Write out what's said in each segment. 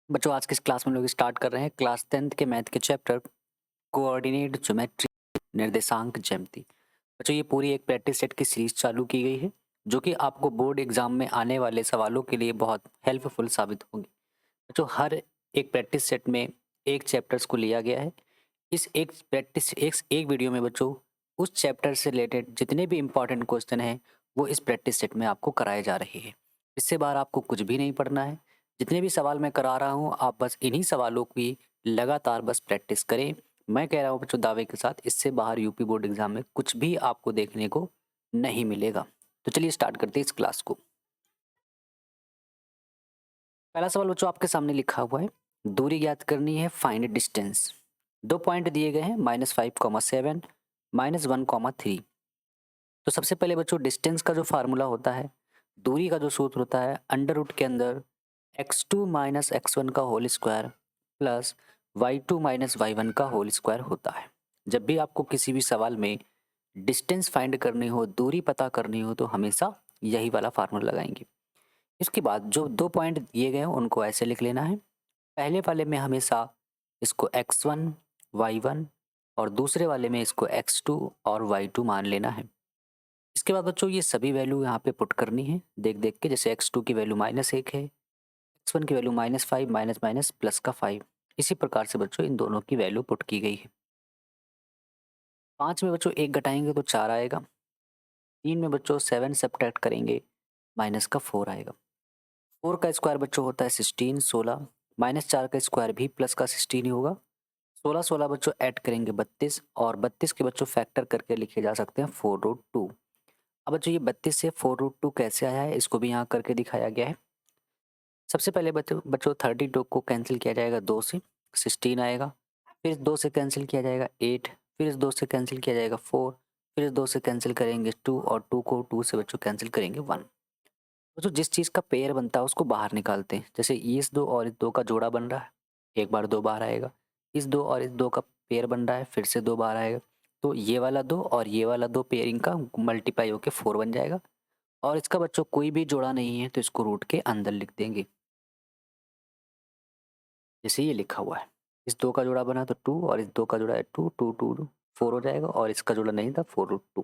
बच्चों आज की इस क्लास में हम लोग स्टार्ट कर रहे हैं क्लास 10th के मैथ के चैप्टर कोऑर्डिनेट ज्योमेट्री निर्देशांक ज्यामिति। बच्चों ये पूरी एक प्रैक्टिस सेट की सीरीज चालू की गई है जो कि आपको बोर्ड एग्जाम में आने वाले सवालों के लिए बहुत हेल्पफुल साबित होंगी। बच्चों हर एक प्रैक्टिस सेट में एक चैप्टर्स को लिया गया है। इस एक वीडियो में बच्चों उस चैप्टर से रिलेटेड जितने भी इंपॉर्टेंट क्वेश्चन हैं वो इस प्रैक्टिस सेट में आपको कराए जा रहे हैं। इससे बाहर आपको कुछ भी नहीं पढ़ना है। जितने भी सवाल मैं करा रहा हूँ आप बस इन्हीं सवालों की लगातार बस प्रैक्टिस करें। मैं कह रहा हूँ बच्चों दावे के साथ इससे बाहर यूपी बोर्ड एग्जाम में कुछ भी आपको देखने को नहीं मिलेगा। तो चलिए स्टार्ट करते हैं इस क्लास को। पहला सवाल बच्चों आपके सामने लिखा हुआ है, दूरी ज्ञात करनी है, फाइंड डिस्टेंस। दो पॉइंट दिए गए हैं -5,7 -1,3। तो सबसे पहले बच्चों डिस्टेंस का जो फार्मूला होता है, दूरी का जो सूत्र होता है, अंडर रूट के अंदर x2 माइनस x1 का whole square plus y2 minus y1 का होल स्क्वायर होता है। जब भी आपको किसी भी सवाल में डिस्टेंस फाइंड करनी हो, दूरी पता करनी हो, तो हमेशा यही वाला फार्मूला लगाएंगे। इसके बाद जो दो पॉइंट दिए गए हैं उनको ऐसे लिख लेना है। पहले वाले में हमेशा इसको x1 y1 और दूसरे वाले में इसको x2 और y2 मान लेना है। इसके बाद बच्चों ये सभी वैल्यू यहाँ पे पुट करनी है देख देख के। जैसे x2 की वैल्यू -1 है, x1 की वैल्यू -5 माइनस माइनस प्लस का 5। इसी प्रकार से बच्चों इन दोनों की वैल्यू पुट की गई है। 5 में बच्चों 1 घटाएंगे तो 4 आएगा। 3 में बच्चों 7 सब्ट्रैक्ट करेंगे माइनस का 4 आएगा। 4 का स्क्वायर बच्चों होता है 16, 16 -4 का स्क्वायर भी प्लस का 16 ही होगा। 16 16 बच्चों ऐड करेंगे 32 और 32 के बच्चों फैक्टर करके लिखे जा सकते हैं 4√2। अब बच्चों ये 32 से 4√2 कैसे आया है इसको भी यहाँ करके दिखाया गया है। सबसे पहले बच्चों 32 को कैंसिल किया जाएगा 2 से, 16 आएगा। फिर इस 2 से कैंसिल किया जाएगा 8, फिर इस 2 से कैंसिल किया जाएगा 4, फिर इस 2 से कैंसिल करेंगे 2 और 2 को 2 से बच्चों कैंसिल करेंगे 1। बच्चों जिस चीज़ का पेयर बनता है उसको बाहर निकालते हैं। जैसे इस 2 और इस 2 का जोड़ा बन रहा है, एक बार 2 बार आएगा। इस 2 और इस 2 का पेयर बन रहा है, फिर से 2 बार आएगा। तो ये वाला 2 और ये वाला 2 पेयरिंग का मल्टीप्लाई होके 4 बन जाएगा। और इसका बच्चों कोई भी जोड़ा नहीं है तो इसको रूट के अंदर लिख देंगे। जैसे ये लिखा हुआ है, इस 2 का जोड़ा बना तो 2 और इस 2 का जोड़ा है 2, 2, 2, 2 4 हो जाएगा और इसका जोड़ा नहीं था 4√2।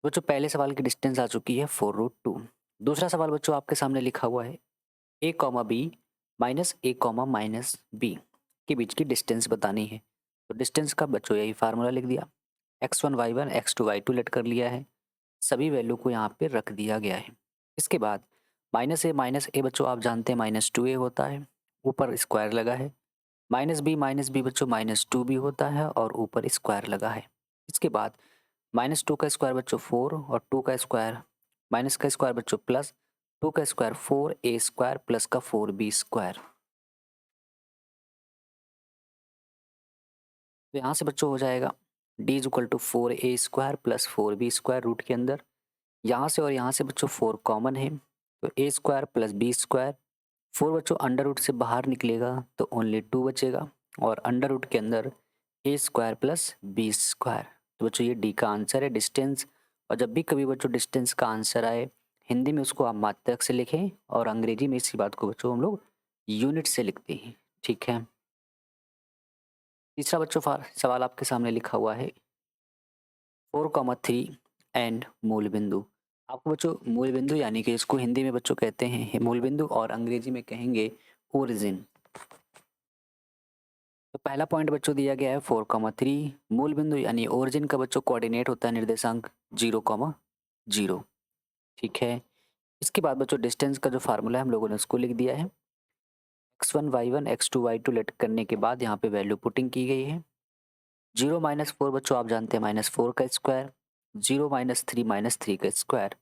बच्चों पहले सवाल की डिस्टेंस आ चुकी है 4√2। दूसरा सवाल बच्चों आपके सामने लिखा हुआ है a comma b minus a comma minus b के बीच की डिस्टेंस बतानी है। तो डिस्टेंस का बच्चों यही फार्मूला लिख दिया, x1 y1 x2 y2 late कर लिया है। सभी वैल्यू को यहाँ पे रख दिया गया है। इसके बाद माइनस ए बच्चों आप जानते हैं -2a होता है, ऊपर स्क्वायर लगा है। माइनस बी बच्चों -2 भी होता है और ऊपर स्क्वायर लगा है। इसके बाद -2 का स्क्वायर बच्चों 4 और 2 का स्क्वायर माइनस का स्क्वायर बच्चों प्लस 2 का स्क्वायर 4a स्क्वायर प्लस का 4b स्क्वायर। तो यहाँ से बच्चों हो जाएगा d is equal to 4a square plus 4b square root के अंदर। यहाँ से और यहाँ से बच्चों 4 कॉमन है तो a square plus b square. 4 बच्चों अंडर रूट से बाहर निकलेगा तो ओनली 2 बचेगा और अंडर रूट के अंदर a square plus b square. तो बच्चों ये d का आंसर है डिस्टेंस। और जब भी कभी बच्चों डिस्टेंस का आंसर आए हिंदी में उसको आप मात्रक से लिखें और अंग्रेजी में इसी बात को बच्चों हम लोग यूनिट से लिखते हैं। ठीक है। तीसरा बच्चों सवाल आपके सामने लिखा हुआ है 4,3 एंड मूल बिंदु। आपको बच्चों मूल बिंदु यानी कि इसको हिंदी में बच्चों कहते हैं मूल बिंदु और अंग्रेजी में कहेंगे ओरिजिन। तो पहला पॉइंट बच्चों दिया गया है 4,3। मूल बिंदु यानी ओरिजिन का बच्चों कोऑर्डिनेट होता है निर्देशांक 0,0। ठीक है। इसके बाद बच्चों डिस्टेंस का जो फार्मूला है हम लोगों ने उसको लिख दिया है। x1 y1 x2 y2 late करने के बाद यहाँ पे वैल्यू पुटिंग की गई है। 0 -4 बच्चों आप जानते हैं -4 का स्क्वायर, 0 -3 का स्क्वायर।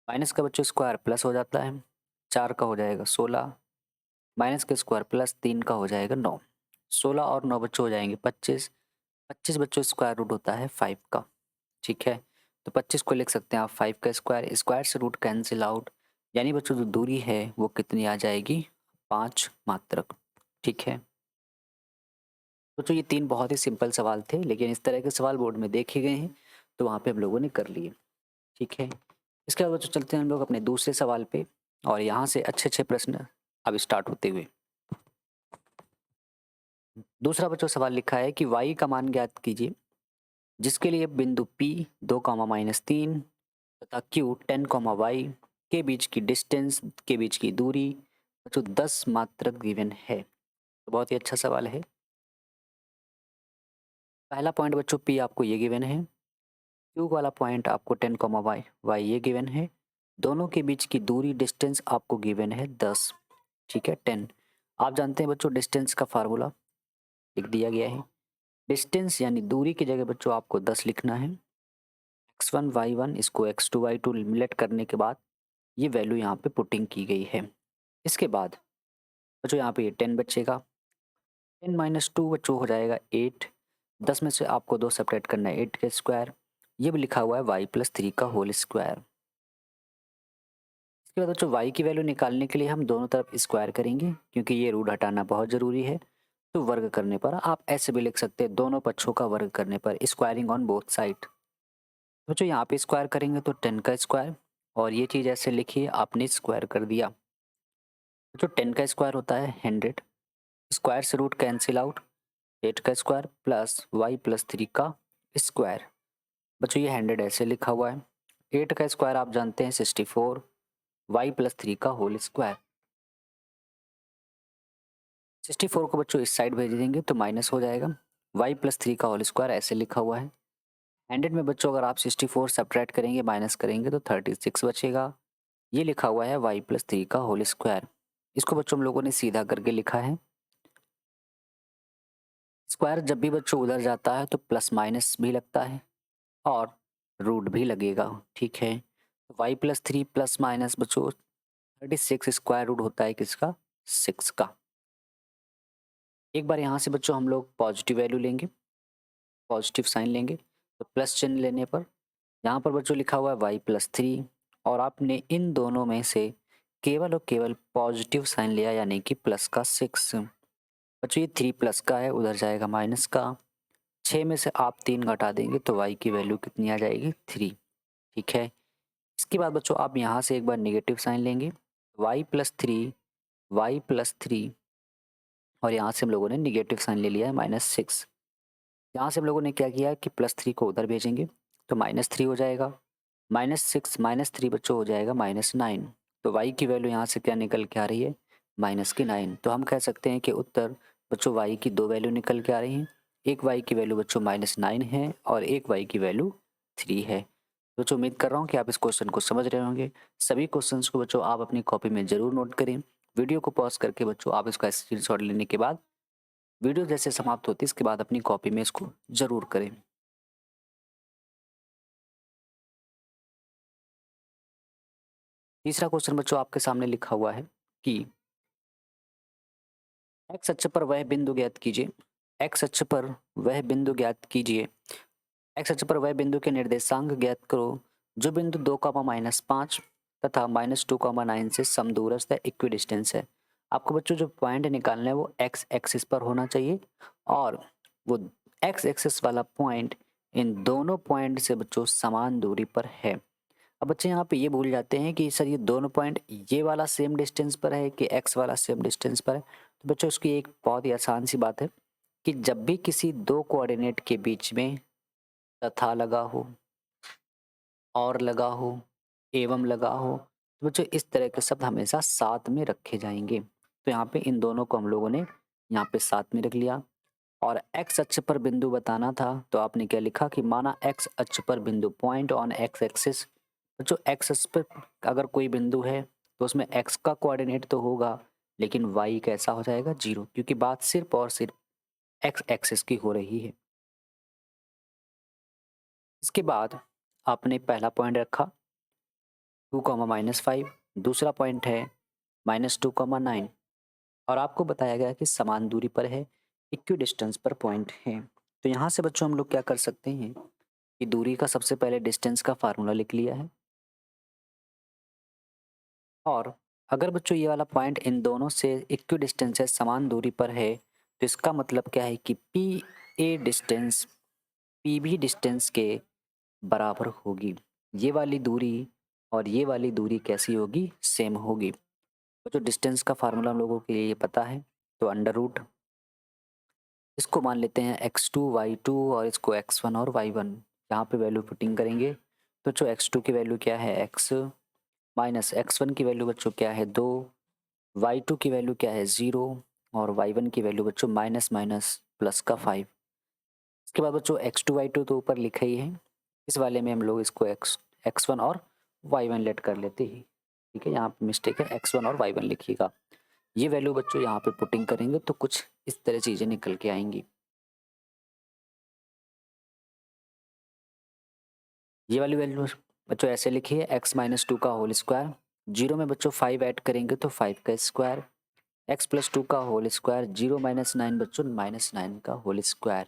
माइनस का बच्चों स्क्वायर प्लस हो जाता है, 4 का हो जाएगा 16, माइनस का स्क्वायर प्लस 3 का हो जाएगा 9। 16 और 9 बच्चों हो जाएंगे 25। 25 बच्चों स्क्वायर रूट होता है 5 का। ठीक है। तो 25 को लिख सकते हैं आप 5 का स्क्वायर, स्क्वायर से रूट कैंसिल आउट, यानी बच्चों जो दूरी है वो कितनी आ जाएगी 5 मात्रक। ठीक है। बच्चों ये 3 बहुत ही सिंपल सवाल थे लेकिन इस तरह के सवाल बोर्ड में देखे गए हैं तो वहाँ पे हम लोगों ने कर लिए। ठीक है। इसके बाद बच्चों चलते हैं हम लोग अपने दूसरे सवाल पे और यहाँ से अच्छे अच्छे प्रश्न अब स्टार्ट होते हुए दूसरा बच्चों सवाल लिखा है कि y का मान ज्ञात कीजिए जिसके लिए बिंदु P 2, -3 तथा Q 10, y के बीच की डिस्टेंस के बीच की दूरी बच्चों 10 मात्रक गिवन है। तो बहुत ही अच्छा सवाल है। पहला पॉइंट बच्चों P आपको ये गिवन है, Q वाला पॉइंट आपको 10, y ये गिवन है, दोनों के बीच की दूरी डिस्टेंस आपको गिवन है 10, ठीक है 10। आप जानते हैं बच्चों डिस्टेंस का फार्मूला लिख दिया गया है। डिस्टेंस यानी दूरी की जगह बच्चों आपको 10 लिखना है। x1 y1 इसको x2 y2 मिलेट करने के बाद ये वैल्यू यहाँ पे पुटिंग की गई है। इसके बाद बच्चों यहाँ पे ये 10 बचेगा, 10 - 2 बच्चों हो जाएगा 8, 10 में से आपको 2 सब्ट्रैक्ट करना है 8 का स्क्वायर, ये भी लिखा हुआ है y+3 का होल स्क्वायर। इसके बाद बच्चों y की वैल्यू निकालने के लिए हम दोनों तरफ स्क्वायर करेंगे क्योंकि ये रूट हटाना बहुत ज़रूरी है। तो वर्ग करने पर आप ऐसे भी लिख सकते हैं, दोनों पक्षों का वर्ग करने पर, स्क्वायरिंग ऑन बोथ साइड। बच्चों यहाँ पे स्क्वायर करेंगे तो 10 का स्क्वायर, और ये चीज़ ऐसे लिखिए आपने स्क्वायर कर दिया। जो 10 का स्क्वायर होता है 100, स्क्वायर से रूट कैंसिल आउट, 8 का स्क्वायर प्लस y+3 का स्क्वायर। बच्चों ये 100 ऐसे लिखा हुआ है, 8 का स्क्वायर आप जानते हैं 64, y+3 का होल स्क्वायर। 64 को बच्चों इस साइड भेज देंगे तो माइनस हो जाएगा, y+3 का होल स्क्वायर ऐसे लिखा हुआ है। 100 में बच्चों अगर आप 64 सब्ट्रैक्ट करेंगे माइनस करेंगे तो 36 बचेगा, ये लिखा हुआ है y+3 का होल स्क्वायर। इसको बच्चों हम लोगों ने सीधा करके लिखा है। स्क्वायर जब भी बच्चों उधर जाता है तो प्लस माइनस भी लगता है और रूट भी लगेगा, ठीक है। y+3 प्लस माइनस बच्चों 36 स्क्वायर रूट होता है किसका, 6 का। एक बार यहाँ से बच्चों हम लोग पॉजिटिव वैल्यू लेंगे, पॉजिटिव साइन लेंगे, तो प्लस चिन्ह लेने पर यहाँ पर बच्चों लिखा हुआ है y+3, और आपने इन दोनों में से केवल और केवल पॉजिटिव साइन लिया यानी कि प्लस का 6। बच्चों ये 3 प्लस का है, उधर जाएगा माइनस का, 6 में से आप 3 घटा देंगे तो y की वैल्यू कितनी आ जाएगी, 3, ठीक है। इसके बाद बच्चों आप यहाँ से एक बार नेगेटिव साइन लेंगे, y+3 और यहाँ से हम लोगों ने नेगेटिव साइन ले लिया है -6। यहाँ से हम लोगों ने क्या किया कि +3 को उधर भेजेंगे तो -3 हो जाएगा, -6 -3 बच्चों हो जाएगा -9। तो y की वैल्यू यहाँ से क्या निकल के आ रही है, -9। तो हम कह सकते हैं कि उत्तर बच्चों y की दो वैल्यू निकल के आ रही हैं, एक y की वैल्यू बच्चों -9 है और एक y की वैल्यू 3 है। बच्चों उम्मीद कर रहा हूँ कि आप इस क्वेश्चन को समझ रहे होंगे। सभी क्वेश्चंस को बच्चों आप अपनी कॉपी में ज़रूर नोट करें। वीडियो को पॉज करके बच्चों आप इसका स्क्रीनशॉट लेने के बाद वीडियो जैसे समाप्त होती है इसके बाद अपनी कॉपी में इसको ज़रूर करें। तीसरा क्वेश्चन बच्चों आपके सामने लिखा हुआ है कि एक्स अक्ष पर वह बिंदु ज्ञात कीजिए, एक्स अक्ष पर वह बिंदु ज्ञात कीजिए, एक्स अक्ष पर वह बिंदु के निर्देशांक ज्ञात करो जो बिंदु 2, -5 तथा -2, 9 से समदूरस्थ है, इक्विडिस्टेंस है। आपको बच्चों जो पॉइंट निकालना है वो एक्स एक्सिस पर होना चाहिए और वो एक्स एक्सिस वाला पॉइंट इन दोनों पॉइंट से बच्चों समान दूरी पर है। अब बच्चे यहाँ पे ये भूल जाते हैं कि सर ये दोनों पॉइंट ये वाला सेम डिस्टेंस पर है कि एक्स वाला सेम डिस्टेंस पर है। तो बच्चों इसकी एक बहुत ही आसान सी बात है कि जब भी किसी दो कोऑर्डिनेट के बीच में तथा लगा हो, और लगा हो, एवं लगा हो, तो बच्चों इस तरह के शब्द हमेशा साथ में रखे जाएंगे। तो यहाँ पे इन दोनों को हम लोगों ने यहाँ पे साथ में रख लिया। और एक्स अक्ष पर बिंदु बताना था तो आपने क्या लिखा कि माना एक्स अक्ष पर बिंदु, पॉइंट ऑन एक्स एक्सिस। जो एक्स अक्ष पर अगर कोई बिंदु है तो उसमें एक्स का कोऑर्डिनेट तो होगा लेकिन वाई कैसा हो जाएगा, 0, क्योंकि बात सिर्फ और सिर्फ एक्स एक्सिस की हो रही है। इसके बाद आपने पहला पॉइंट रखा 2, -5, दूसरा पॉइंट है -2, 9, और आपको बताया गया कि समान दूरी पर है, इक्वी डिस्टेंस पर पॉइंट है। तो यहाँ से बच्चों हम लोग क्या कर सकते हैं कि दूरी का सबसे पहले डिस्टेंस का फार्मूला लिख लिया है, और अगर बच्चों ये वाला पॉइंट इन दोनों से इक्वी डिस्टेंस है, समान दूरी पर है, तो इसका मतलब क्या है कि P A distance P B distance के बराबर होगी। ये वाली दूरी और ये वाली दूरी कैसी होगी, सेम होगी। तो जो डिस्टेंस का फार्मूला हम लोगों के लिए पता है, तो अंडर रूट इसको मान लेते हैं x2 y2 और इसको x1 और y1। यहाँ पे वैल्यू पुटिंग करेंगे तो जो x2 की वैल्यू क्या है x माइनस x1 की वैल्यू बच्चों क्या है 2, y2 की वैल्यू क्या है 0 और y1 की वैल्यू बच्चों माइनस माइनस प्लस का 5। इसके बाद बच्चों x2 y2 तो ऊपर लिखा ही है, इस वाले में हम लोग इसको x1 और y1 लेट कर लेते हैं। ठीक है, यहाँ पे मिस्टेक है, x1 और y1 लिखिएगा। ये वैल्यू बच्चों यहाँ पे पुटिंग करेंगे तो कुछ इस तरह चीज़ें निकल के आएंगी। ये वाली वैल्यू बच्चों ऐसे लिखिए x माइनस 2 का होल स्क्वायर, जीरो में बच्चों 5 ऐड करेंगे तो 5 का स्क्वायर, x प्लस 2 का होल स्क्वायर, जीरो माइनस 9 बच्चों माइनस 9 का होल स्क्वायर।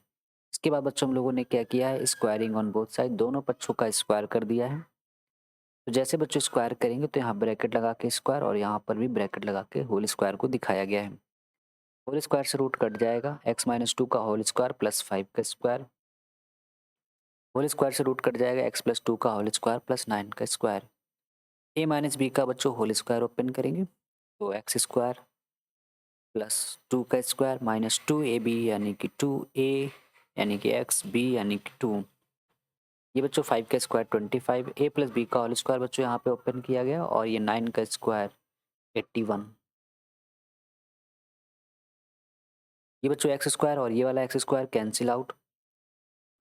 इसके बाद बच्चों हम लोगों ने क्या किया है, स्क्वायरिंग ऑन बोथ साइड, दोनों पक्षों का स्क्वायर कर दिया है। तो जैसे बच्चों स्क्वायर करेंगे तो यहाँ ब्रैकेट लगा के स्क्वायर और यहाँ पर भी ब्रैकेट लगा के होल स्क्वायर को दिखाया गया है। होल स्क्वायर से रूट कट जाएगा, x माइनस 2 का होल स्क्वायर प्लस 5 का स्क्वायर, होल स्क्वायर से रूट कट जाएगा x प्लस 2 का होल स्क्वायर प्लस 9 का स्क्वायर। a माइनस बी का बच्चों होल स्क्वायर ओपन करेंगे तो एक्स स्क्वायर प्लस 2 का स्क्वायर माइनस 2ab यानी कि 2a यानी कि x b यानी कि 2। ये बच्चों 5 का स्क्वायर 25, a प्लस बी का होल स्क्वायर बच्चों यहाँ पे ओपन किया गया और ये 9 का स्क्वायर 81। ये बच्चों एक्स स्क्वायर और ये वाला एक्स स्क्वायर कैंसिल आउट,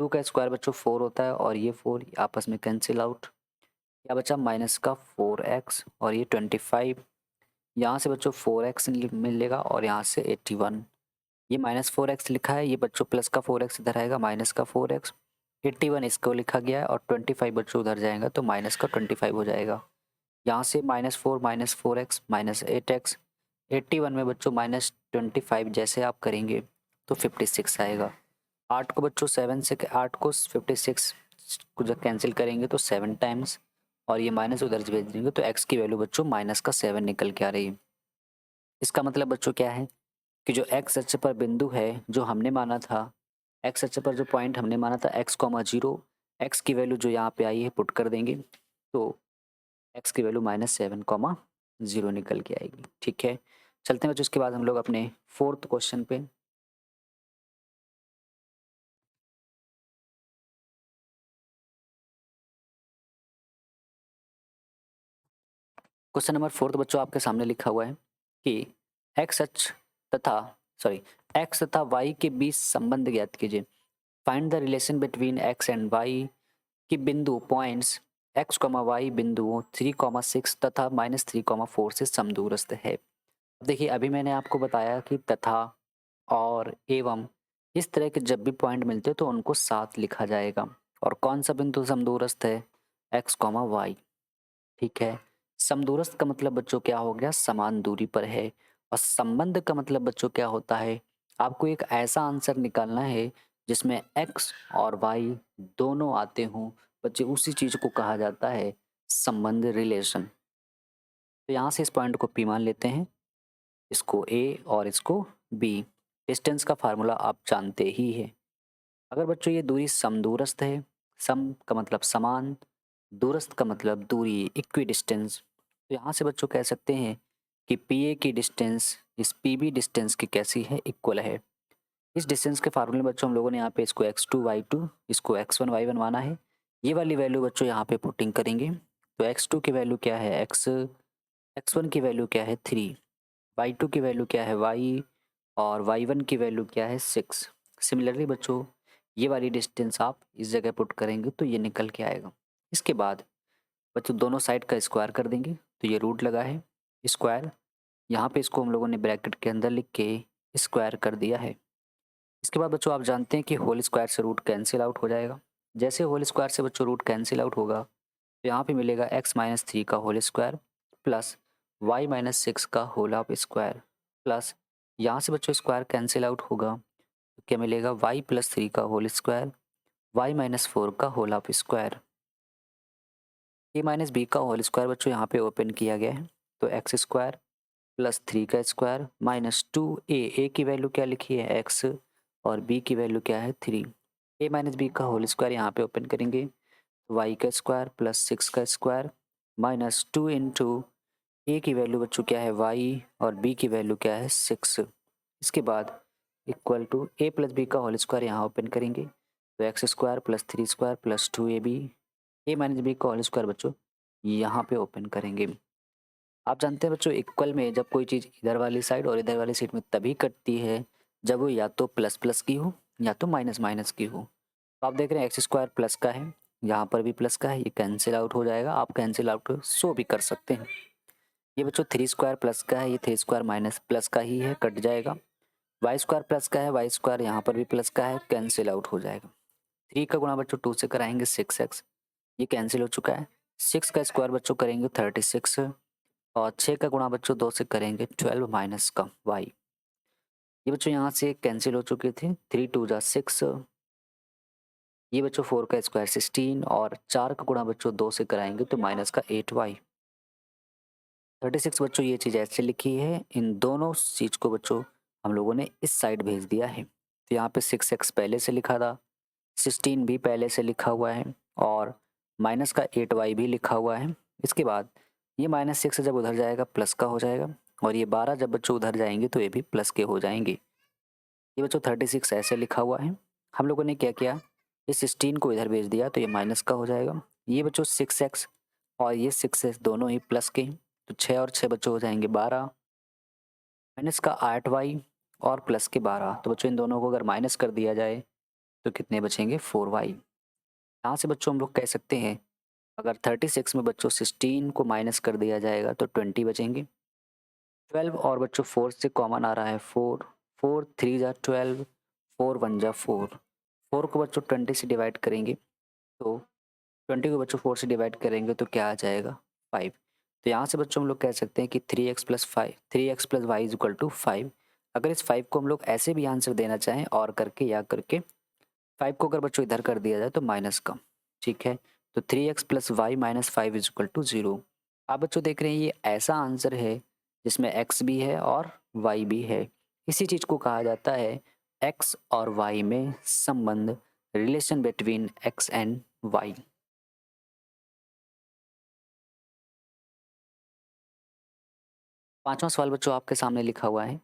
2 का स्क्वायर बच्चों 4 होता है और ये 4 आपस में कैंसिल आउट। क्या बचा माइनस का 4x और ये 25, यहाँ से बच्चों 4x मिलेगा और यहाँ से 81। ये माइनस 4x लिखा है, ये बच्चों प्लस का 4x इधर आएगा, माइनस का 4x, 81 इसको लिखा गया है और 25 बच्चों उधर जाएगा तो माइनस का 25 हो जाएगा। यहाँ से माइनस 4x माइनस 8x, 81 में बच्चों माइनस 25 जैसे आप करेंगे तो 56 आएगा। 8 को बच्चों 7 से 8 को 56 को जब कैंसिल करेंगे तो 7 टाइम्स और ये माइनस उधर भेज देंगे तो x की वैल्यू बच्चों माइनस का 7 निकल के आ रही है। इसका मतलब बच्चों क्या है कि जो x अक्ष पर बिंदु है जो हमने माना था, x अक्ष पर जो पॉइंट हमने माना था x कॉमा 0, x की वैल्यू जो यहाँ पे आई है पुट कर देंगे तो x की वैल्यू -7,0 निकल के आएगी। ठीक है, चलते हैं बच्चों इसके बाद हम लोग अपने 4th क्वेश्चन पे। क्वेश्चन नंबर 4 बच्चों आपके सामने लिखा हुआ है कि x अक्ष तथा x तथा y के बीच संबंध ज्ञात कीजिए। Find the relation between x and y कि बिंदु पॉइंट्स x, y बिंदुओं 3,6 तथा -3,4 से समदूरस्थ है। देखिए अभी मैंने आपको बताया कि तथा और एवं इस तरह के जब भी पॉइंट मिलते हैं तो उनको साथ लिखा जाएगा। और कौन सा बिंदु समदूरस्थ है, x, y। ठीक है, समदूरस्थ का मतलब बच्चों क्या हो गया, समान दूरी पर है। और संबंध का मतलब बच्चों क्या होता है, आपको एक ऐसा आंसर निकालना है जिसमें x और y दोनों आते हों बच्चे, उसी चीज को कहा जाता है संबंध, रिलेशन। तो यहाँ से इस पॉइंट को P मान लेते हैं, इसको A और इसको B। डिस्टेंस का फार्मूला आप जानते ही है। अगर बच्चों ये दूरी समदूरस्थ है, सम का मतलब समान, दूरस्थ का मतलब दूरी, इक्वी डिस्टेंस, तो यहाँ से बच्चों कह सकते हैं कि पी ए की डिस्टेंस इस पी बी डिस्टेंस की कैसी है, इक्वल है। इस डिस्टेंस के फार्मूले बच्चों हम लोगों ने यहाँ पे इसको x2 y2 इसको x1 y1 माना है। ये वाली वैल्यू बच्चों यहाँ पे पुटिंग करेंगे तो x2 की वैल्यू क्या है x, x1 की वैल्यू क्या है 3, y2 की वैल्यू क्या है y और y1 की वैल्यू क्या है 6। सिमिलरली बच्चों ये वाली डिस्टेंस आप इस जगह पुट करेंगे तो ये निकल के आएगा। इसके बाद बच्चों दोनों साइड का स्क्वायर कर देंगे तो ये रूट लगा है स्क्वायर, यहाँ पे इसको हम लोगों ने ब्रैकेट के अंदर लिख के स्क्वायर कर दिया है। इसके बाद बच्चों आप जानते हैं कि होल स्क्वायर से रूट कैंसिल आउट हो जाएगा। जैसे होल स्क्वायर से बच्चों रूट कैंसिल आउट होगा तो यहाँ पे मिलेगा x-3 का होल स्क्वायर प्लस y-6 का होल ऑफ स्क्वायर प्लस यहाँ से बच्चों स्क्वायर कैंसिल आउट होगा तो क्या मिलेगा y+3 का होल स्क्वायर, y-4 का होल ऑफ स्क्वायर। a-b का होल स्क्वायर बच्चों यहाँ पे ओपन किया गया है तो एक्स स्क्वायर प्लस 3 का स्क्वायर माइनस 2a, a की वैल्यू क्या लिखी है x और b की वैल्यू क्या है 3। a-b का होल स्क्वायर यहाँ पे ओपन करेंगे y का स्क्वायर प्लस 6 का स्क्वायर माइनस 2 इंटू ए की वैल्यू बच्चों क्या है वाई और बी की वैल्यू क्या है 6। इसके बाद equal to A plus B का होल स्क्वायर यहाँ ओपन करेंगे तो x square plus 3 square plus 2ab A minus B का होल स्क्वायर बच्चों यहाँ पे ओपन करेंगे। आप जानते हैं बच्चों इक्वल में जब कोई चीज़ इधर वाली साइड और इधर वाली साइड में तभी कटती है जब वो या तो प्लस प्लस की हो या तो माइनस माइनस की हो। तो आप देख रहे हैं एक्स स्क्वायर प्लस का है, यहाँ पर भी प्लस का है, ये कैंसिल आउट हो जाएगा। आप कैंसिल आउट सो भी कर सकते हैं। ये बच्चों 3 स्क्वायर प्लस का है, ये 3 स्क्वायर माइनस प्लस का ही है, कट जाएगा। वाई स्क्वायर प्लस का है, वाई स्क्वायर यहाँ पर भी प्लस का है, कैंसिल आउट हो जाएगा। 3 का गुणा बच्चों 2 से कराएंगे 6x, ये कैंसिल हो चुका है। 6 का स्क्वायर बच्चों करेंगे 36 और 6 का गुणा बच्चों 2 से करेंगे 12 माइनस का y। ये बच्चों यहाँ से कैंसिल हो चुके थे, 3 2 जा 6। ये बच्चों 4 का स्क्वायर 16 और 4 का गुणा बच्चों 2 से कराएंगे तो माइनस का 8y। 36 बच्चों ये चीज़ ऐसे लिखी है, इन दोनों चीज़ को बच्चों हम लोगों ने इस साइड भेज दिया है। तो यहाँ पे 6x पहले से लिखा था, 16 भी पहले से लिखा हुआ है और माइनस का 8y भी लिखा हुआ है। इसके बाद ये -6 जब उधर जाएगा प्लस का हो जाएगा और ये 12 जब बच्चों उधर जाएंगे तो ये भी प्लस के हो जाएंगे। ये बच्चों 36 ऐसे लिखा हुआ है। हम लोगों ने क्या किया, इस 16 को इधर भेज दिया तो ये माइनस का हो जाएगा। ये बच्चों 6x और ये 6x दोनों ही प्लस के, तो 6 और 6 बच्चों हो जाएंगे 12 माइनस का 8y और प्लस के 12। तो बच्चों इन दोनों को अगर माइनस कर दिया जाए तो कितने बचेंगे 4y। यहाँ से बच्चों हम लोग कह सकते हैं अगर 36 में बच्चों 16 को माइनस कर दिया जाएगा तो 20 बचेंगे। 12 और बच्चों 4 से कॉमन आ रहा है 4, 4 3 जा 12, 4 1 जा 4। 4 को बच्चों 20 से डिवाइड करेंगे तो 20 को बच्चों 4 से डिवाइड करेंगे तो क्या आ जाएगा 5। तो यहाँ से बच्चों हम लोग कह सकते हैं कि 3x plus 5 3x plus y is equal to 5। अगर इस 5 को हम लोग ऐसे भी आंसर देना चाहें और करके या करके 5 को अगर बच्चों इधर कर दिया जाए तो माइनस का, ठीक है। तो 3x plus y minus 5 is equal to 0। आप बच्चों देख रहे हैं ये ऐसा आंसर है जिसमें x भी है और y भी है। इसी चीज़ को कहा जाता है x और y में संबंध, relation between x and y। पांचवा सवाल बच्चों आपके सामने लिखा हुआ है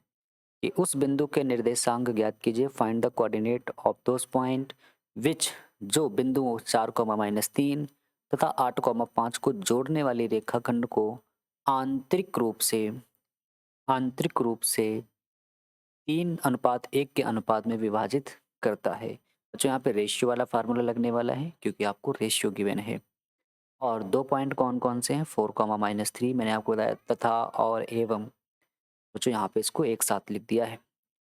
कि उस बिंदु के निर्देशांक ज्ञात कीजिए, find the coordinate of those point which, जो बिंदुओं 4, -3 तथा 8, 5 को जोड़ने वाली रेखाखंड को आंतरिक रूप से आंतरिक रूप से 3:1 के अनुपात में विभाजित करता है। बच्चों यहाँ पे रेशियो वाला फार्मूला लगने वाला है क्योंकि आपको रेशियो गिवन है। और 2 पॉइंट कौन कौन से हैं 4, -3 मैंने आपको बताया, तथा और एवं बच्चों यहाँ पे इसको एक साथ लिख दिया है।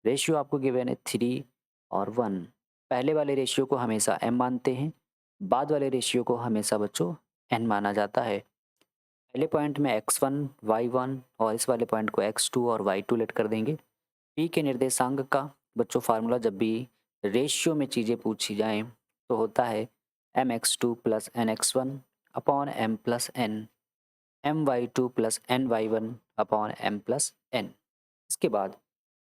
रेशियो आपको गिवन है 3 और 1। पहले वाले रेशियो को हमेशा m मानते हैं, बाद वाले रेशियो को हमेशा बच्चों n माना जाता है। पहले पॉइंट में x1 y1 और इस वाले पॉइंट को x2 और y2 लेट कर देंगे। p के निर्देशांक का बच्चों फार्मूला जब भी रेशियो में चीज़ें पूछी जाएं तो होता है mx2 plus nx1 upon m plus n, my2 plus ny1 upon m plus n। इसके बाद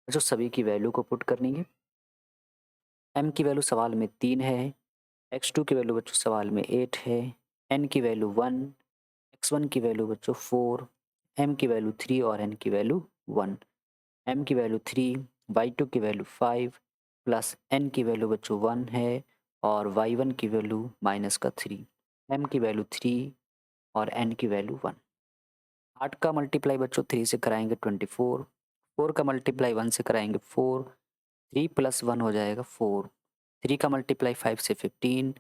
जो सभी की वैल्यू को पुट करनी है। m की वैल्यू सवाल में 3 है, x2 की वैल्यू बच्चों सवाल में 8 है, n की वैल्यू 1, x1 की वैल्यू बच्चों 4, m की वैल्यू 3 और n की वैल्यू 1। m की वैल्यू 3, y2 की वैल्यू 5 प्लस n की वैल्यू बच्चों 1 है और y1 की वैल्यू माइनस का 3, m की वैल्यू 3 और n की वैल्यू 1। 8 का मल्टीप्लाई बच्चों 3 से कराएंगे 24, 4 का मल्टीप्लाई 1 से कराएंगे 4, 3 प्लस 1 हो जाएगा 4, 3 का मल्टीप्लाई 5 से 15,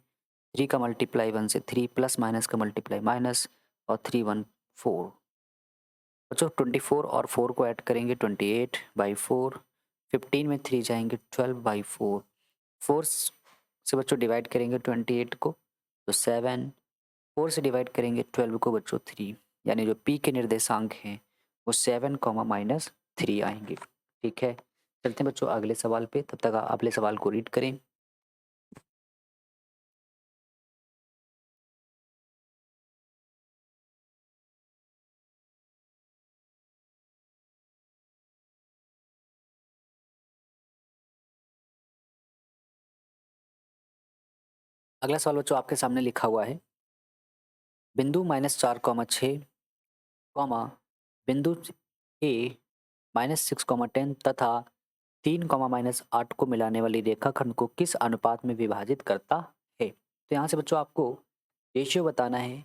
3 का मल्टीप्लाई 1 से 3 प्लस माइनस का मल्टीप्लाई माइनस और 3 1 4। बच्चों 24 और 4 को ऐड करेंगे 28/4, 15 में 3 जाएंगे 12/4, 4 से बच्चों डिवाइड करेंगे 28 को तो 7, 4 से डिवाइड करेंगे 12 को बच्चों 3, यानी जो p के निर्देशांक हैं वो 7, -3 आएंगे। ठीक है, चलते हैं बच्चों अगले सवाल पे, तब तक आप अगले सवाल को रीड करें। अगला सवाल बच्चों आपके सामने लिखा हुआ है, बिंदु -4, 6, बिंदु ए -6, 10 तथा 3, -8 को मिलाने वाली रेखाखंड को किस अनुपात में विभाजित करता है? तो यहाँ से बच्चों आपको रेशियो बताना है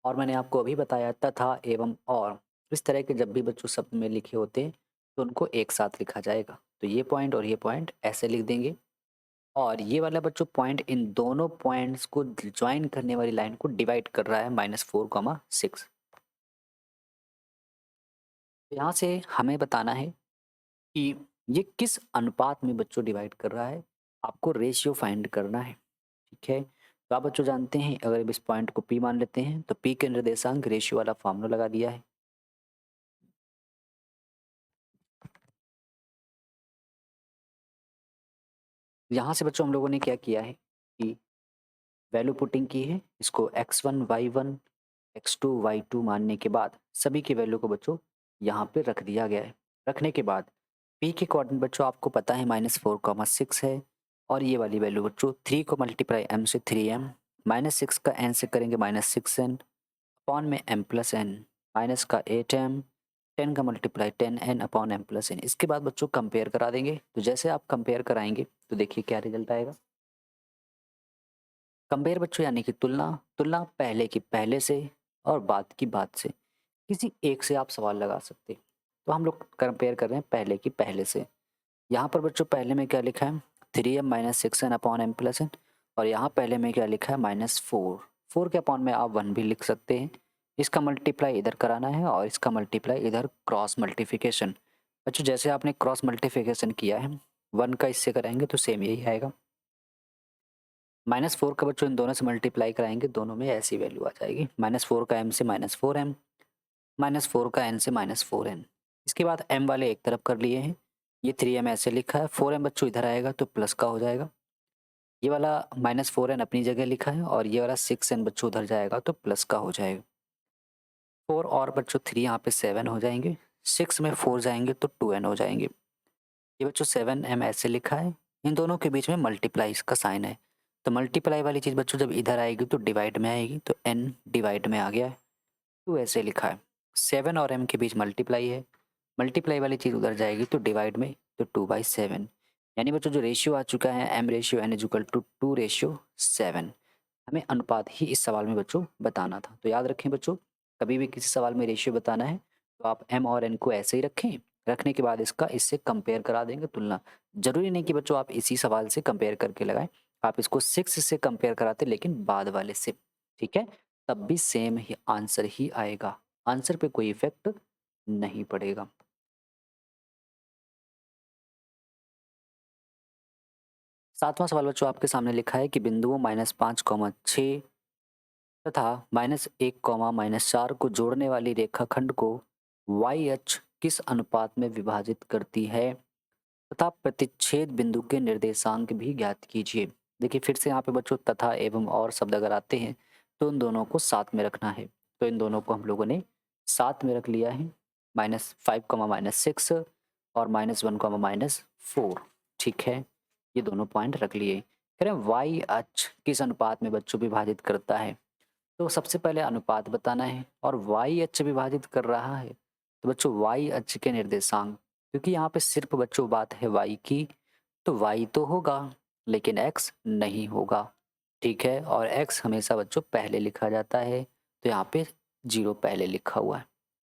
और मैंने आपको अभी बताया तथा एवं और। इस तरह के जब भी बच्चों शब्द में लिखे होते हैं तो उनको एक साथ लिखा जाएगा। तो ये पॉइंट और ये पॉइंट ऐसे लिख देंगे और ये वाला बच्चों पॉइंट इन दोनों पॉइंट्स को ज्वाइन करने वाली लाइन को डिवाइड कर रहा है -4, 6। यहाँ से हमें बताना है कि ये किस अनुपात में बच्चों डिवाइड कर रहा है। आपको रेशियो फाइंड करना है, ठीक है। तो आप बच्चों जानते हैं अगर इस पॉइंट को पी मान लेते हैं तो पी के निर्देशांक रेशियो वाला फार्मूला लगा दिया है। यहाँ से बच्चों हम लोगों ने क्या किया है कि वैल्यू पुटिंग की है, इसको x1 y1 x2 y2 मानने के बाद सभी की वैल्यू को बच्चों यहाँ पे रख दिया गया है। रखने के बाद p के कोऑर्डिनेट बच्चों आपको पता है -4, 6 है और ये वाली वैल्यू बच्चों 3 को मल्टीप्लाई m से 3m, -6 का n से करेंगे -6n अपॉन में m प्लस n, माइनस का 8m, 10 का multiply 10n upon m plus n। इसके बाद बच्चों कंपेयर करा देंगे। तो जैसे आप कंपेयर कराएंगे तो देखिए क्या रिजल्ट आएगा। कंपेयर बच्चों यानी कि तुलना, तुलना पहले की पहले से और बाद की बाद से, किसी एक से आप सवाल लगा सकते हैं। तो हम लोग कंपेयर कर रहे हैं पहले की पहले से। यहाँ पर बच्चों पहले में क्या लिखा है 3m -6n upon m plus n और यहाँ पहले में क्या लिखा है -4। 4 के अपॉन में आप 1 भी लिख सकते हैं। इसका मल्टीप्लाई इधर कराना है और इसका मल्टीप्लाई इधर क्रॉस मल्टीप्लिकेशन। बच्चों जैसे आपने क्रॉस मल्टीप्लिकेशन किया है 1 का इससे कराएंगे तो सेम यही आएगा। -4 का बच्चों इन दोनों से मल्टीप्लाई कराएंगे, दोनों में ऐसी वैल्यू आ जाएगी। -4 का m से -4m, -4 का n से -4n। इसके बाद m वाले एक तरफ कर लिए हैं, ये 3m ऐसे लिखा है, 4m बच्चों इधर आएगा तो प्लस का हो जाएगा। ये वाला -4n अपनी जगह लिखा है और ये वाला 6n बच्चों उधर जाएगा तो प्लस का हो जाएगा। 4 और बच्चों 3 यहाँ पे 7 हो जाएंगे, 6 में 4 जाएंगे तो 2n हो जाएंगे। ये बच्चों 7m ऐसे लिखा है, इन दोनों के बीच में मल्टीप्लाई का साइन है। तो मल्टीप्लाई वाली चीज़ बच्चों जब इधर आएगी तो डिवाइड में आएगी, तो n डिवाइड में आ गया है। 2 ऐसे लिखा है, 7 और m के बीच मल्टीप्लाई है, मल्टीप्लाई वाली चीज़ उधर जाएगी तो डिवाइड में, तो 2/7। यानी बच्चों जो रेशियो आ चुका है m ratio n is equal to 2:7। हमें अनुपात ही इस सवाल में बच्चों बताना था। तो याद रखें बच्चों, कभी भी किसी सवाल में रेशियो बताना है तो आप m और n को ऐसे ही रखें, रखने के बाद इसका इससे कंपेयर करा देंगे तुलना। ज़रूरी नहीं कि बच्चों आप इसी सवाल से कंपेयर करके लगाएं, आप इसको 6 से कंपेयर कराते लेकिन बाद वाले से, ठीक है। तब भी सेम ही आंसर ही आएगा, आंसर पे कोई इफेक्ट नहीं पड़ेगा। सातवां सवाल बच्चों आपके सामने लिखा है कि बिंदुओं -5, 6 तथा -1, -4 को जोड़ने वाली रेखाखंड को वाई अक्ष किस अनुपात में विभाजित करती है तथा प्रतिच्छेद बिंदु के निर्देशांक भी ज्ञात कीजिए। देखिए फिर से यहाँ पे बच्चों तथा एवं और शब्द अगर आते हैं तो उन दोनों को साथ में रखना है। तो इन दोनों को हम लोगों ने साथ में रख लिया है, -5, -6 और -1, -4। ठीक है, ये दोनों पॉइंट रख लिए। कह रहे हैं वाई अक्ष किस अनुपात में बच्चों विभाजित करता है, तो सबसे पहले अनुपात बताना है और वाई अक्ष विभाजित कर रहा है तो बच्चों वाई अक्ष के निर्देशांक, क्योंकि यहाँ पे सिर्फ बच्चों बात है वाई की, तो वाई तो होगा लेकिन एक्स नहीं होगा, ठीक है। और एक्स हमेशा बच्चों पहले लिखा जाता है तो यहाँ पे 0 पहले लिखा हुआ है,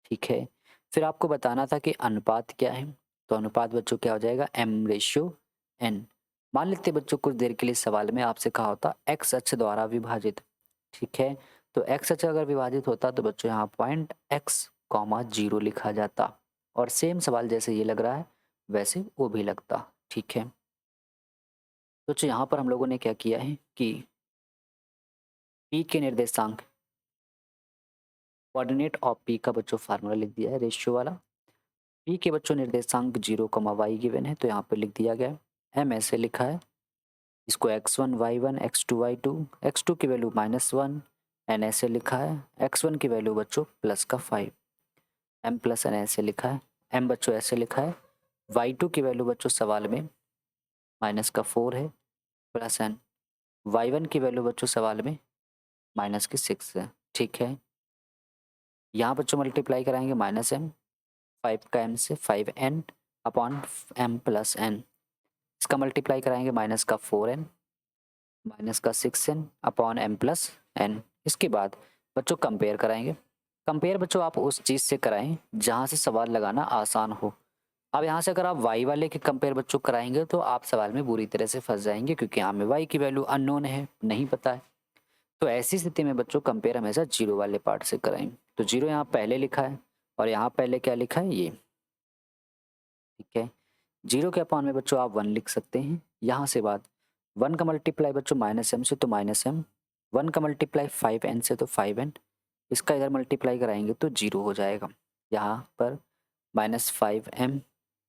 ठीक है। फिर आपको बताना था कि अनुपात क्या है, तो अनुपात बच्चों क्या हो जाएगा m/n। मान लेते बच्चों कुछ देर के लिए सवाल में आपसे कहा होता एक्स अक्ष द्वारा विभाजित, ठीक है। तो एक्स अक्ष अगर विभाजित होता तो बच्चों यहाँ पॉइंट x, 0 लिखा जाता और सेम सवाल जैसे ये लग रहा है वैसे वो भी लगता, ठीक है। तो बच्चों यहाँ पर हम लोगों ने क्या किया है कि p के निर्देशांक, कोऑर्डिनेट ऑफ p का बच्चों फार्मूला लिख दिया है रेशियो वाला। p के बच्चों निर्देशांक 0, y गिवन है तो यहाँ पे लिख दिया गया है। m ऐसे लिखा है, इसको x1 y1 x2 y2, x2 की वैल्यू -1, n ऐसे लिखा है, x1 की वैल्यू बच्चों प्लस का 5, m प्लस n ऐसे लिखा है, m बच्चों ऐसे लिखा है, y2 की वैल्यू बच्चों सवाल में -4 है प्लस n, y1 की वैल्यू बच्चों सवाल में -6 है, ठीक है। यहाँ बच्चों मल्टीप्लाई कराएंगे -m 5 का m से 5n upon m plus n, इसका मल्टीप्लाई कराएंगे माइनस का 4n माइनस का 6n upon m plus n। इसके बाद बच्चों कंपेयर कराएंगे। कंपेयर बच्चों आप उस चीज़ से कराएं जहाँ से सवाल लगाना आसान हो। अब यहाँ से अगर आप y वाले के कंपेयर बच्चों कराएंगे तो आप सवाल में बुरी तरह से फंस जाएंगे, क्योंकि यहाँ में y की वैल्यू अननोन है, नहीं पता है। तो ऐसी स्थिति में बच्चों कंपेयर हमेशा जीरो वाले पार्ट से कराएं। तो जीरो यहाँ पहले लिखा है और यहाँ पहले क्या लिखा है, ये, ठीक है। जीरो के अपॉन में बच्चों आप 1 लिख सकते हैं। यहाँ से बाद 1 का मल्टीप्लाई बच्चों माइनस m से तो माइनस m, 1 का मल्टीप्लाई 5n से तो 5n, इसका इधर मल्टीप्लाई कराएंगे तो जीरो हो जाएगा। यहाँ पर माइनस 5m,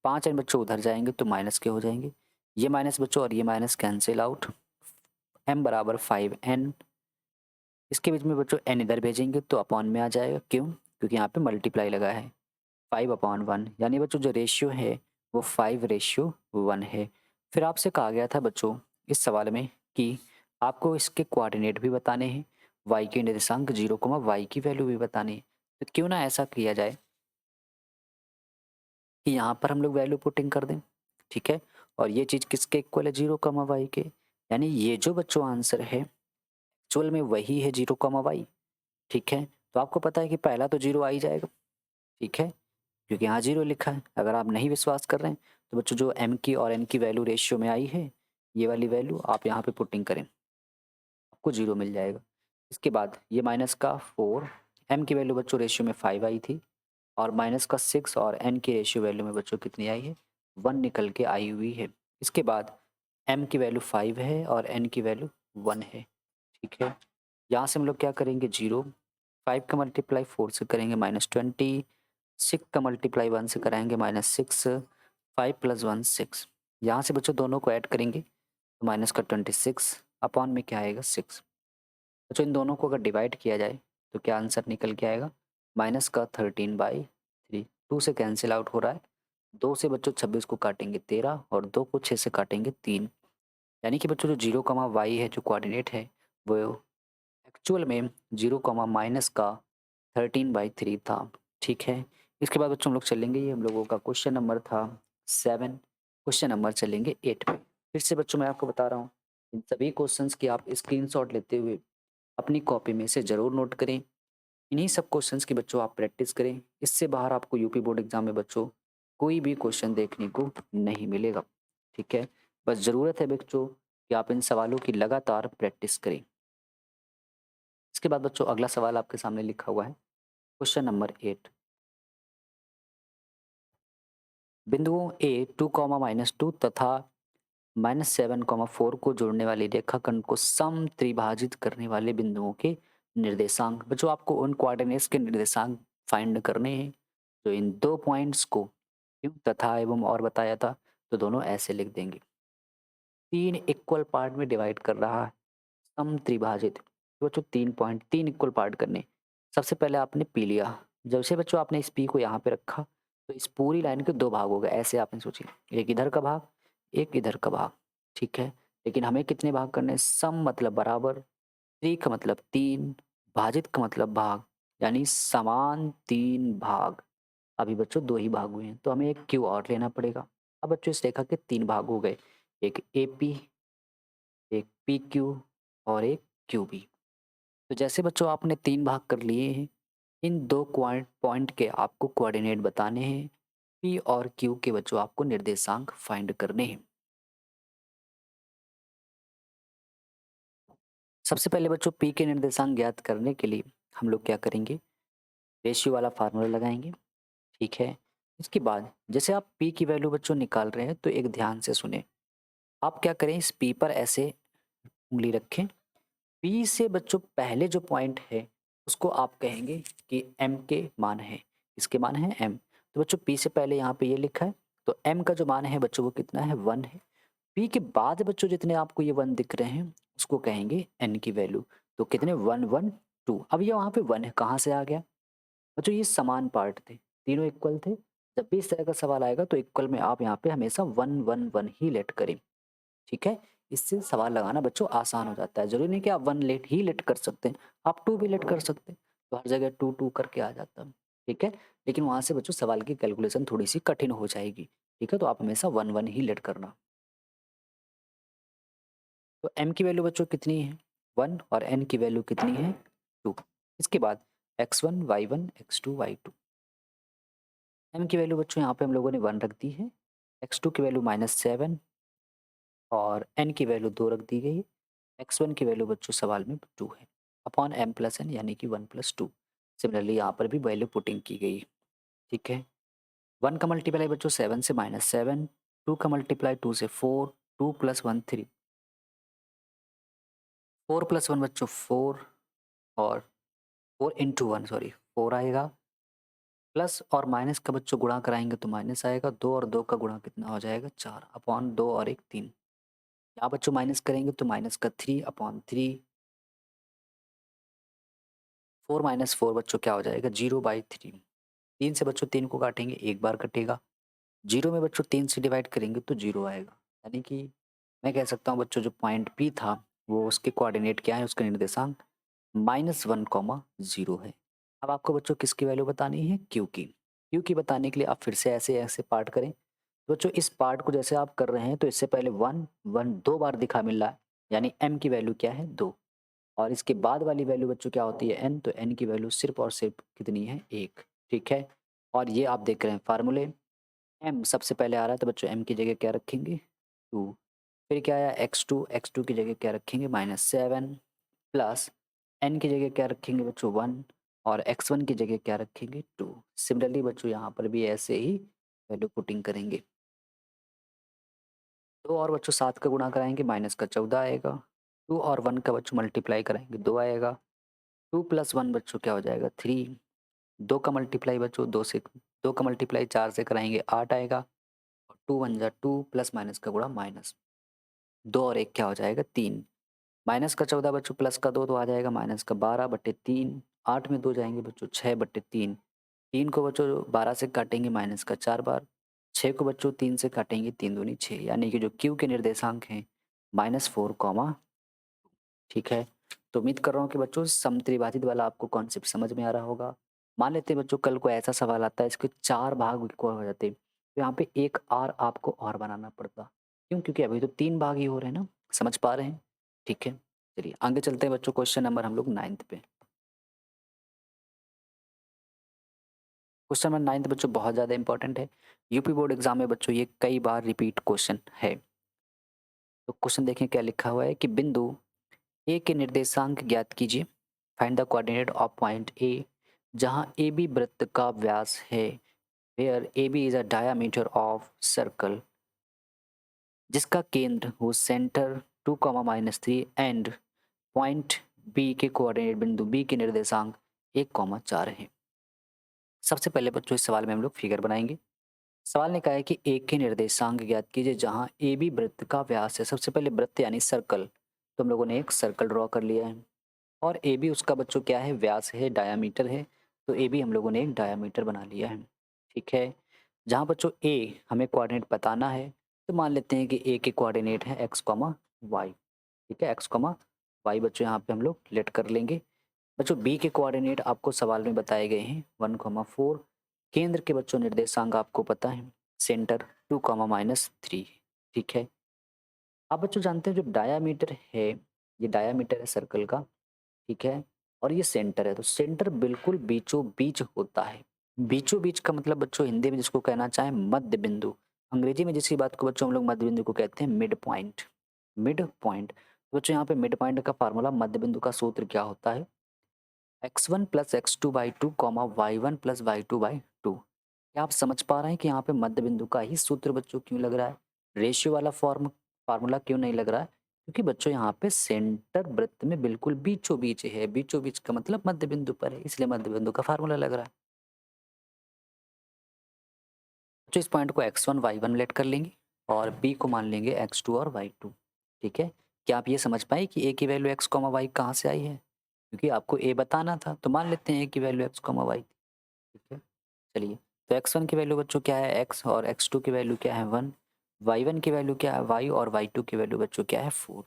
5n बच्चों उधर जाएंगे तो माइनस के हो जाएंगे, ये माइनस बच्चों और ये माइनस कैंसिल आउट, m बराबर 5n, इसके बीच में बच्चों n इधर भेजेंगे तो अपॉन में आ जाएगा। क्यों? क्योंकि यहाँ पे मल्टीप्लाई लगा है, 5/1, यानी बच्चों जो रेशियो है वो 5:1 है। फिर आपसे कहा गया था बच्चों इस सवाल में कि आपको इसके कोऑर्डिनेट भी बताने हैं, y के निर्देशांक 0, y की वैल्यू भी बतानी है। तो क्यों ना ऐसा किया जाए कि यहाँ पर हम लोग वैल्यू पुटिंग कर दें, ठीक है। और ये चीज़ किसके इक्वल है, 0, y के, यानी ये जो बच्चों आंसर है एक्चुअल में वही है 0, y, ठीक है। तो आपको पता है कि पहला तो 0 आ ही जाएगा, ठीक है, क्योंकि यहाँ 0 लिखा है। अगर आप नहीं विश्वास कर रहे हैं तो बच्चों जो m की और n की वैल्यू रेशियो में आई है, ये वाली वैल्यू आप यहाँ पे पुटिंग करें, आपको 0 मिल जाएगा। इसके बाद ये माइनस का 4, m की वैल्यू बच्चों रेशियो में 5 आई थी, और माइनस का 6 और n की रेशियो वैल्यू में बच्चों कितनी आई है, 1 निकल के आई हुई है। इसके बाद m की वैल्यू 5 है और n की वैल्यू 1 है, ठीक है। यहाँ से हम लोग क्या करेंगे, 0, 5 का मल्टीप्लाई 4 से करेंगे -20, 6 का मल्टीप्लाई 1 से कराएंगे -6, 5 + 1 6, यहाँ से बच्चों दोनों को ऐड करेंगे तो माइनस का 26 अपॉन में क्या आएगा, 6। बच्चों इन दोनों को अगर डिवाइड किया जाए तो क्या आंसर निकल के आएगा, माइनस का 13/3, 2 से कैंसिल आउट हो रहा है, 2 से बच्चों 26 को काटेंगे 13 और 2 को 6 से काटेंगे 3, यानी कि बच्चों जो 0, y है, जो कोऑर्डिनेट है वो एक्चुअल में 0, माइनस का 13/3 था, ठीक है। इसके बाद बच्चों हम लोग चलेंगे, ये हम लोगों का क्वेश्चन नंबर था 7, क्वेश्चन नंबर चलेंगे 8 पे। फिर से बच्चों मैं आपको बता रहा हूँ, इन सभी क्वेश्चंस की आप स्क्रीनशॉट लेते हुए अपनी कॉपी में से ज़रूर नोट करें। इन्हीं सब क्वेश्चंस की बच्चों आप प्रैक्टिस करें, इससे बाहर आपको यूपी बोर्ड एग्जाम में बच्चों कोई भी क्वेश्चन देखने को नहीं मिलेगा, ठीक है। बस ज़रूरत है बच्चों कि आप इन सवालों की लगातार प्रैक्टिस करें। इसके बाद बच्चों अगला सवाल आपके सामने लिखा हुआ है, क्वेश्चन नंबर 8, बिंदुओं ए 2, -2 तथा -7, 4 को जोड़ने वाली रेखाखंड को सम त्रिभाजित करने वाले बिंदुओं के निर्देशांक। बच्चों आपको उन कोऑर्डिनेट्स के निर्देशांक फाइंड करने हैं जो इन दो पॉइंट्स को क्यों तथा एवं और बताया था, तो दोनों ऐसे लिख देंगे। 3 इक्वल पार्ट में डिवाइड कर रहा है सम त्रिभाजित, तो बच्चों 3 पॉइंट 3 इक्वल पार्ट करने। सबसे पहले आपने पी लिया, जब से बच्चों आपने इस पी को यहाँ पे रखा तो इस पूरी लाइन के 2 भाग हो गए, ऐसे आपने सोची, एक इधर का भाग, एक इधर का भाग, ठीक है। लेकिन हमें कितने भाग करने हैं, सम मतलब बराबर, त्रि का मतलब 3, भाजित का मतलब भाग, यानी समान 3 भाग। अभी बच्चों 2 ही भाग हुए हैं तो हमें एक क्यू और लेना पड़ेगा। अब बच्चों इस रेखा के 3 भाग हो गए, एक ए पी, एक पी क्यू और एक क्यू बी। तो जैसे बच्चों आपने 3 भाग कर लिए हैं, इन 2 पॉइंट के आपको कोऑर्डिनेट बताने हैं, पी और क्यू के बच्चों आपको निर्देशांक फाइंड करने हैं। सबसे पहले बच्चों पी के निर्देशांक ज्ञात करने के लिए हम लोग क्या करेंगे, रेशियो वाला फार्मूला लगाएंगे, ठीक है। इसके बाद जैसे आप पी की वैल्यू बच्चों निकाल रहे हैं तो एक ध्यान से सुने, आप क्या करें, इस पी पर ऐसे उंगली रखें, पी से बच्चों पहले जो पॉइंट है उसको आप कहेंगे कि एम के मान है, इसके मान है एम। तो बच्चों पी से पहले यहाँ पे ये लिखा है, तो एम का जो मान है बच्चों वो कितना है, 1 है। पी के बाद बच्चों जितने आपको ये 1 दिख रहे हैं उसको कहेंगे एन की वैल्यू, तो कितने, 1 1 2। अब ये वहाँ पे 1 है, कहाँ से आ गया बच्चों, ये समान पार्ट थे, तीनों इक्वल थे। जब भी इस तरह का सवाल आएगा तो इक्वल में आप यहाँ पे हमेशा 1 1 1 ही लेट करें, ठीक है। इससे सवाल लगाना बच्चों आसान हो जाता है, जरूरी नहीं कि आप 1 लेट ही लेट कर सकते हैं, आप 2 भी लेट कर सकते हैं, तो हर जगह 2 2 करके आ जाता है, ठीक है, लेकिन वहाँ से बच्चों सवाल की कैलकुलेशन थोड़ी सी कठिन हो जाएगी। ठीक है, तो आप हमेशा 1 1 ही लेट करना। तो m की वैल्यू बच्चों कितनी है 1 और n की वैल्यू कितनी है 2। इसके बाद x1 y1 x2 y2। m की वैल्यू बच्चों यहाँ पे हम लोगों ने 1 रख दी है, x2 की वैल्यू -7 और n की वैल्यू 2 रख दी गई है। x1 की वैल्यू बच्चों सवाल में 2 है अपॉन m प्लस n यानी कि 1 प्लस 2। सिमिलरली यहाँ पर भी वैल्यू पुटिंग की गई। ठीक है, 1 का मल्टीप्लाई बच्चों 7 से -7, 2 का मल्टीप्लाई 2 से 4, 2 प्लस 1 3, 4 प्लस 1 बच्चों 4 और 4 इंटू 1 सॉरी 4 आएगा, प्लस और माइनस का बच्चों गुणा कराएंगे तो माइनस आएगा, 2 और 2 का गुणा कितना हो जाएगा 4 अपॉन 2 और 1 3। यहाँ बच्चों माइनस करेंगे तो माइनस का 3 अपॉन 3, 4 माइनस 4 बच्चों क्या हो जाएगा 0/3। 3 से बच्चों 3 को काटेंगे एक बार कटेगा, 0 में बच्चों 3 से डिवाइड करेंगे तो 0 आएगा। यानी कि मैं कह सकता हूँ बच्चों जो पॉइंट P था वो उसके कोऑर्डिनेट क्या है, उसका निर्देशांक -1, 0 है। अब आपको बच्चों किसकी वैल्यू बतानी है क्यू की बताने के लिए आप फिर से ऐसे ऐसे पार्ट करें। तो बच्चों इस पार्ट को जैसे आप कर रहे हैं तो इससे पहले 1 1 2 बार दिखा मिल रहा है, यानी m की वैल्यू क्या है 2। और इसके बाद वाली वैल्यू बच्चों क्या होती है n, तो n की वैल्यू सिर्फ और सिर्फ कितनी है 1। ठीक है, और ये आप देख रहे हैं फार्मूले, m सबसे पहले आ रहा है तो बच्चों m की जगह क्या रखेंगे 2, फिर क्या आया x2 की जगह क्या रखेंगे -7 प्लस n की जगह क्या रखेंगे बच्चों 1 और x1 की जगह क्या रखेंगे 2। सिमिलरली बच्चों यहाँ पर भी ऐसे ही वैल्यू पुटिंग करेंगे। 2 और बच्चों 7 का गुणा कराएंगे माइनस का 14 आएगा, 2 और 1 का बच्चों मल्टीप्लाई कराएंगे 2 आएगा, 2 प्लस 1 बच्चों क्या हो जाएगा 3, 2 का मल्टीप्लाई बच्चों 2 का मल्टीप्लाई 4 से कराएंगे 8 आएगा, और 2 1 जा 2 प्लस माइनस का गुणा माइनस, 2 और 1 क्या हो जाएगा 3, माइनस का 14 बच्चों प्लस का 2 तो आ जाएगा माइनस का 12/3, 8 में 2 जाएंगे बच्चों 6/3, 3 को बच्चों 12 से काटेंगे माइनस का 4 बार, 6 को बच्चों 3 से काटेंगे 3 दूनी 6, यानी कि जो क्यू के निर्देशांक हैं -4, ठीक है। तो उम्मीद कर रहा हूँ कि बच्चों समत्रिभाजित वाला आपको कॉन्सेप्ट समझ में आ रहा होगा। मान लेते हैं बच्चों कल को ऐसा सवाल आता है इसके 4 भाग इक्वल हो जाते, तो यहाँ पे एक और आपको और बनाना पड़ता। क्यों? क्योंकि अभी तो 3 भाग ही हो रहे हैं ना, समझ पा रहे हैं? ठीक है, चलिए आगे चलते हैं बच्चों, क्वेश्चन नंबर हम लोग 9th पे। क्वेश्चन नंबर 9th बच्चों बहुत ज़्यादा इंपॉर्टेंट है। यूपी बोर्ड एग्जाम में बच्चों ये कई बार रिपीट क्वेश्चन है। तो क्वेश्चन देखें क्या लिखा हुआ है कि बिंदु ए के निर्देशांक ज्ञात कीजिए। Find the coordinate of point A, जहां ए बी वृत्त का व्यास है, where A B is a diameter of circle, जिसका केंद्र हो सेंटर 2, -3 एंड पॉइंट बी के कोऑर्डिनेट बिंदु बी के निर्देशांक 1, 4 है। सबसे पहले बच्चों इस सवाल में हम लोग फिगर बनाएंगे। सवाल ने कहा है कि ए के निर्देशांक ज्ञात कीजिए जहां ए बी वृत्त का व्यास है। सबसे पहले वृत्त यानी सर्कल, तो हम लोगों ने एक सर्कल ड्रॉ कर लिया है, और ए बी उसका बच्चों क्या है व्यास है, डायामीटर है, तो ए बी हम लोगों ने एक डायामीटर बना लिया है। ठीक है, जहाँ बच्चों ए हमें कोऑर्डिनेट बताना है, तो मान लेते हैं कि ए के कोऑर्डिनेट है एक्स कॉमा वाई। ठीक है, एक्स कॉमा वाई बच्चों यहाँ पे हम लोग लेट कर लेंगे। बच्चों बी के कोऑर्डिनेट आपको सवाल में बताए गए हैं 1, 4। केंद्र के बच्चों निर्देशांक आपको पता है, सेंटर 2, -3। ठीक है, आप बच्चों जानते हैं जो डायामीटर है, ये डायामीटर है सर्कल का। ठीक है, और ये सेंटर है, तो सेंटर बिल्कुल बीचों बीच होता है। बीचों बीच का मतलब बच्चों हिंदी में जिसको कहना चाहें मध्य बिंदु, अंग्रेजी में जिसकी बात को बच्चों हम लोग मध्य बिंदु को कहते हैं मिड पॉइंट। मिड पॉइंट, तो बच्चों यहाँ पे मिड पॉइंट का फार्मूला, मध्य बिंदु का सूत्र क्या होता है, x1 plus x2/2 comma y1 plus y2/2। क्या आप समझ पा रहे हैं कि यहाँ पे मध्य बिंदु का ही सूत्र बच्चों क्यों लग रहा है, रेशियो वाला फार्मूला क्यों नहीं लग रहा है? क्योंकि बच्चों यहाँ पे सेंटर वृत्त में बिल्कुल बीचों बीच है, बीचों बीच का मतलब मध्य बिंदु पर है, इसलिए मध्य बिंदु का फार्मूला लग रहा है। बच्चों इस पॉइंट को x1 y1 लेट कर लेंगे और b को मान लेंगे x2 और y2। ठीक है, क्या आप ये समझ पाए कि a की वैल्यू x, y कहाँ से आई है? क्योंकि आपको a बताना था, तो मान लेते हैं a की वैल्यू x, y। ठीक है, चलिए, तो x1 की वैल्यू बच्चों क्या है x, और x2 की वैल्यू क्या है 1, y1 की वैल्यू क्या है y, और y2 की वैल्यू बच्चों क्या है 4।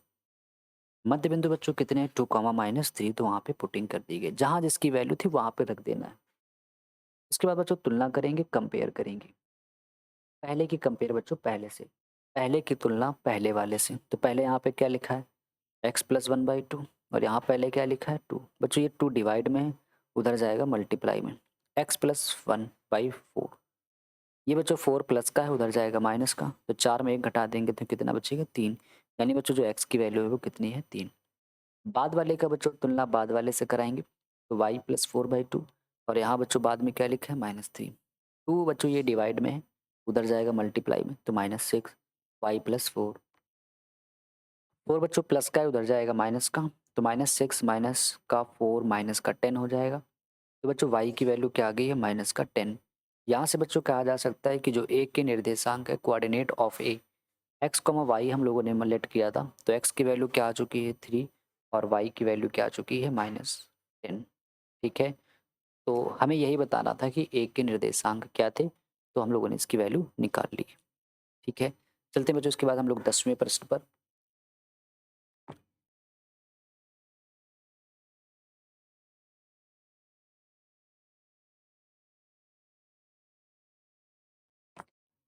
मध्य बिंदु बच्चों कितने हैं 2, -3, तो वहाँ पे पुटिंग कर दी गई, जहाँ जिसकी वैल्यू थी वहाँ पे रख देना है। उसके बाद बच्चों तुलना करेंगे, कंपेयर करेंगे। पहले की कंपेयर बच्चों पहले से, पहले की तुलना पहले वाले से। तो पहले यहाँ पे क्या लिखा है, x प्लस 1/2, और यहाँ पहले क्या लिखा है 2। बच्चों ये 2 डिवाइड में है, उधर जाएगा मल्टीप्लाई में। x प्लस 1/4, ये बच्चों 4 प्लस का है, उधर जाएगा माइनस का। तो 4 में 1 घटा देंगे तो कितना बचेगा 3। यानी बच्चों जो x की वैल्यू है वो कितनी है 3। बाद वाले का बच्चों तुलना बाद वाले से कराएंगे, तो y प्लस 4/2, और यहाँ बच्चों बाद में क्या लिखा है -3। 2 बच्चों ये डिवाइड में है, उधर जाएगा मल्टीप्लाई में, तो -6 y प्लस 4। 4 बच्चों प्लस का है, उधर जाएगा माइनस का, तो -6 माइनस का 4 माइनस का 10 हो जाएगा। तो बच्चों y की वैल्यू क्या आ गई है -10। यहाँ से बच्चों कहा जा सकता है कि जो a के निर्देशांक है, coordinate of a, x, y हम लोगों ने लेट किया था, तो x की वैल्यू क्या आ चुकी है 3, और y की वैल्यू क्या आ चुकी है -10। ठीक है, तो हमें यही बताना था कि a के निर्देशांक क्या थे, तो हम लोगों ने इसकी वैल्यू निकाल ली। ठीक है, चलते हैं बच्चों इसके बाद हम लोग 10वें प्रश्न पर।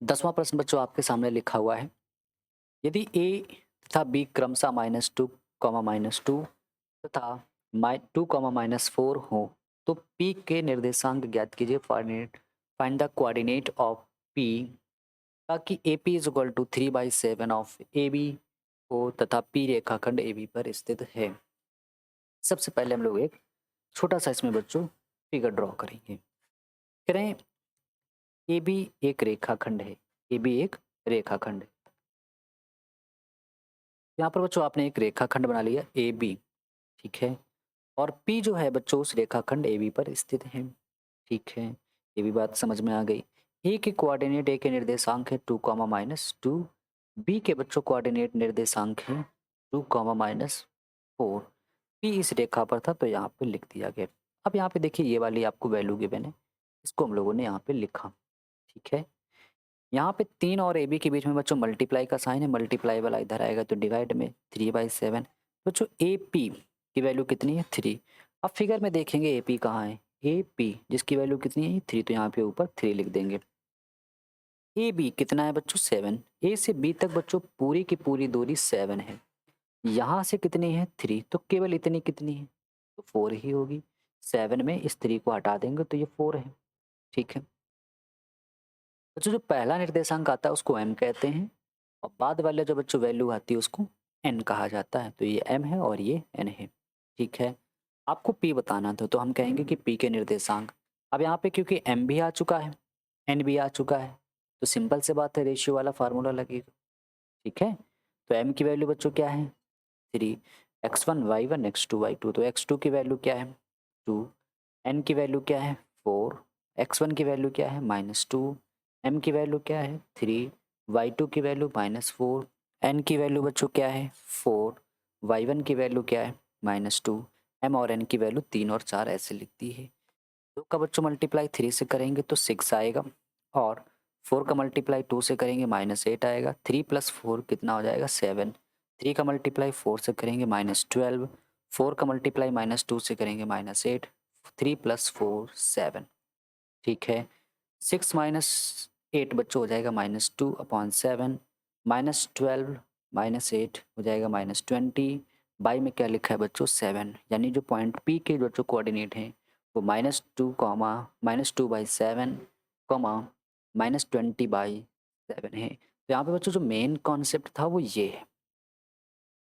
दसवां प्रश्न बच्चों आपके सामने लिखा हुआ है, यदि a तथा b क्रमशः -2, -2 तथा -2, -4 हो, तो p के निर्देशांक ज्ञात कीजिए। Find the coordinate of p, ताकि AP is equal to 3/7 of AB हो तथा P रेखाखंड AB पर स्थित है। सबसे पहले हम लोग एक छोटा सा इसमें बच्चों फिगर ड्रॉ करेंगे। कह रहे हैं AB एक रेखाखंड है, AB एक रेखाखंड है। यहाँ पर बच्चों आपने एक रेखाखंड बना लिया AB, ठीक है, और P जो है बच्चों उस रेखाखंड AB पर स्थित है। ठीक है, ये भी बात समझ में आ गई। A के कोऑर्डिनेट, A के निर्देशांक है 2, -2। B के बच्चों कोऑर्डिनेट निर्देशांक है 2, -4। P इस रेखा पर था, तो यहाँ पे लिख दिया गया। अब यहाँ पे देखिए ये वाली आपको वैल्यू गिवन है, इसको हम लोगों ने यहाँ पे लिखा। ठीक है, यहाँ पे 3 और AB के बीच में बच्चों मल्टीप्लाई का साइन है, मल्टीप्लाई वाला इधर आएगा तो डिवाइड में 3/7। बच्चों AP की वैल्यू कितनी है 3। अब फिगर में देखेंगे AP कहाँ है, AP जिसकी वैल्यू कितनी है 3, तो यहाँ पे ऊपर 3 लिख देंगे। AB कितना है बच्चों 7, A से B तक बच्चों पूरी की पूरी दूरी 7 है। यहाँ से कितनी है 3, तो केवल इतनी कितनी है, तो 4 ही होगी। 7 में इस 3 को हटा देंगे तो ये 4 है। ठीक है, बच्चों जो पहला निर्देशांक आता है उसको m कहते हैं, और बाद वाले जो बच्चों वैल्यू आती है उसको n कहा जाता है। तो ये m है और ये n है। ठीक है, आपको p बताना था, तो हम कहेंगे कि p के निर्देशांक। अब यहाँ पे क्योंकि m भी आ चुका है, n भी आ चुका है, तो सिंपल से बात है, रेशियो वाला फार्मूला लगेगा। ठीक है, तो m की वैल्यू बच्चों क्या है 3, x1 y1 x2 y2, तो x2 की वैल्यू क्या है 2, n की वैल्यू क्या है 4, x1 की वैल्यू क्या है -2, m की वैल्यू क्या है 3, y2 की वैल्यू -4, n की वैल्यू बच्चों क्या है 4, y1 की वैल्यू क्या है -2, m और n की वैल्यू 3 और 4 ऐसे लिखती है। 2 का बच्चों मल्टीप्लाई 3 से करेंगे तो 6 आएगा, और 4 का मल्टीप्लाई 2 से करेंगे -8 आएगा। 3 + 4 कितना हो जाएगा 7। 3 का मल्टीप्लाई 4 से करेंगे -12, 4 का मल्टीप्लाई -2 से करेंगे -8, 3 + 4 7। ठीक है, 6 माइनस 8 बच्चों हो जाएगा -2/7, -12 -8 हो जाएगा -20। बाई में क्या लिखा है बच्चों 7, यानी जो पॉइंट P के बच्चों कोऑर्डिनेट हैं वो -2, -2/7, -20/7 है। तो यहाँ पे बच्चों जो मेन कॉन्सेप्ट था वो ये है।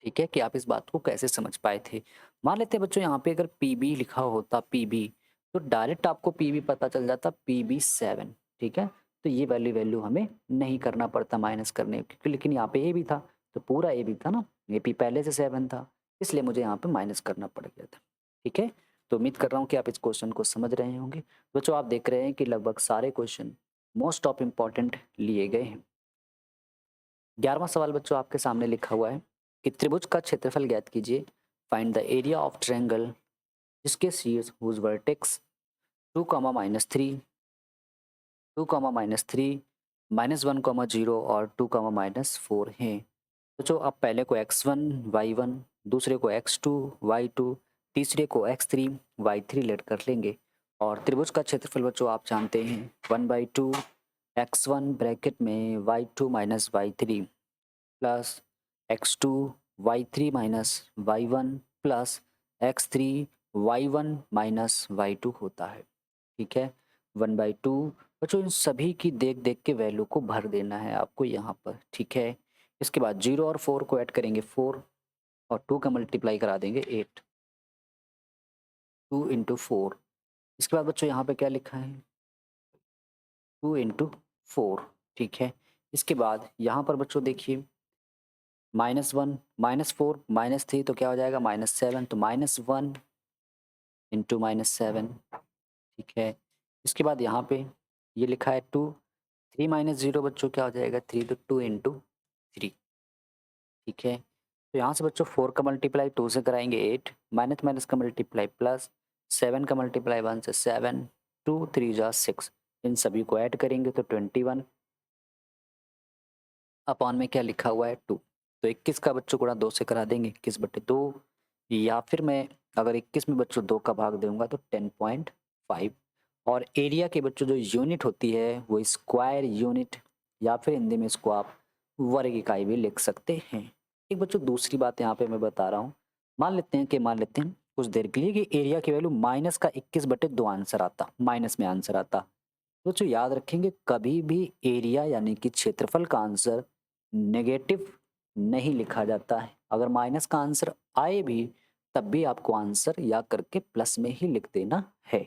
ठीक है, कि आप इस बात को कैसे समझ पाए थे। मान लेते हैं बच्चों यहाँ पे अगर PB लिखा होता PB, तो डायरेक्ट आपको PB पता चल जाता PB 7। ठीक है, तो ये वाली वैल्यू हमें नहीं करना पड़ता माइनस करने, क्योंकि लेकिन यहाँ पे ए भी था, तो पूरा ए भी था ना, AP पहले से 7 था, इसलिए मुझे यहाँ पे माइनस करना पड़ गया था। ठीक है, तो उम्मीद कर रहा हूँ कि आप इस क्वेश्चन को समझ रहे होंगे। बच्चों आप देख रहे हैं कि लगभग सारे क्वेश्चन मोस्ट ऑफ इम्पॉर्टेंट लिए गए हैं। 11वां सवाल बच्चों आपके सामने लिखा हुआ है कि त्रिभुज का क्षेत्रफल ज्ञात कीजिए। Find the area of triangle जिसके शीर्ष हुज वर्टेक्स 2, -3, 2, -3, -1, 0 और 2, -4 हैं। बच्चों आप पहले को x1 y1, दूसरे को x2 y2, तीसरे को x3 y3 लेट कर लेंगे, और त्रिभुज का क्षेत्रफल बच्चों आप जानते हैं 1/2 x1 ब्रैकेट में y2 minus y3 plus x2 y3 minus y1 plus x3 y1 minus y2 होता है। ठीक है, 1/2 बच्चों इन सभी की देख देख के वैल्यू को भर देना है आपको यहाँ पर। ठीक है, इसके बाद 0 और 4 को ऐड करेंगे 4 और 2 का मल्टीप्लाई करा देंगे 8, 2 इंटू 4। इसके बाद बच्चों यहाँ पे क्या लिखा है 2 इंटू 4। ठीक है, इसके बाद यहाँ पर बच्चों देखिए -1 -4 -3 तो क्या हो जाएगा -7, तो -1 इंटू -7। ठीक है, इसके बाद यहाँ पे ये लिखा है 2, 3 माइनस 0 बच्चों क्या हो जाएगा 3, तो 2 इंटू 3। ठीक है, तो यहाँ से बच्चों 4 का मल्टीप्लाई 2 से कराएंगे 8, माइनस माइनस का मल्टीप्लाई प्लस, 7 का मल्टीप्लाई 1 से 7, 2 3 जा 6, इन सभी को ऐड करेंगे तो 21 अपॉन में क्या लिखा हुआ है 2। तो 21 का बच्चों गुणा 2 से करा देंगे 21/2, या फिर मैं अगर 21 में बच्चों 2 का भाग दूंगा तो 10.5। और एरिया के बच्चों जो यूनिट होती है वो स्क्वायर यूनिट, या फिर हिंदी में इसको आप वर्ग इकाई भी लिख सकते हैं। एक बच्चों दूसरी बात यहाँ पे मैं बता रहा हूँ, मान लेते हैं कुछ देर के लिए कि एरिया की वैल्यू माइनस का 21/2 आंसर आता, माइनस में आंसर आता। तो बच्चों याद रखेंगे कभी भी एरिया यानी कि क्षेत्रफल का आंसर नेगेटिव नहीं लिखा जाता है। अगर माइनस का आंसर आए भी तब भी आपको आंसर या करके प्लस में ही लिख देना है।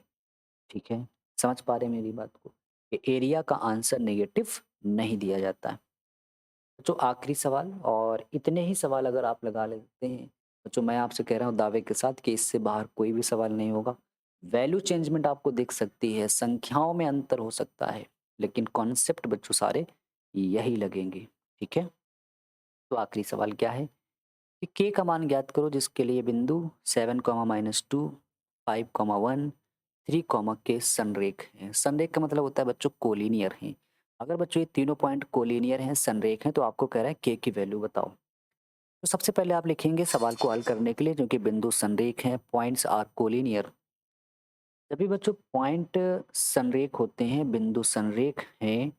ठीक है, समझ पा रहे हैं मेरी बात को कि एरिया का आंसर नेगेटिव नहीं दिया जाता है। बच्चों आखिरी सवाल, और इतने ही सवाल अगर आप लगा लेते हैं बच्चों, मैं आपसे कह रहा हूँ दावे के साथ कि इससे बाहर कोई भी सवाल नहीं होगा। वैल्यू चेंजमेंट आपको दिख सकती है, संख्याओं में अंतर हो सकता है, लेकिन कॉन्सेप्ट बच्चों सारे यही लगेंगे। ठीक है, तो आखिरी सवाल क्या है कि के का मान ज्ञात करो जिसके लिए बिंदु 7, -2, 5, 1, 3, के संरेख हैं। संरेख का मतलब होता है बच्चों कोलिनियर हैं। अगर बच्चों ये तीनों पॉइंट कोलिनियर हैं, संरेख हैं, तो आपको कह रहा है के की वैल्यू बताओ। तो सबसे पहले आप लिखेंगे सवाल को हल करने के लिए, क्योंकि बिंदु संरेख हैं, पॉइंट्स आर कोलिनियर। जब भी बच्चों पॉइंट संरेख होते हैं, बिंदु संरेख हैं,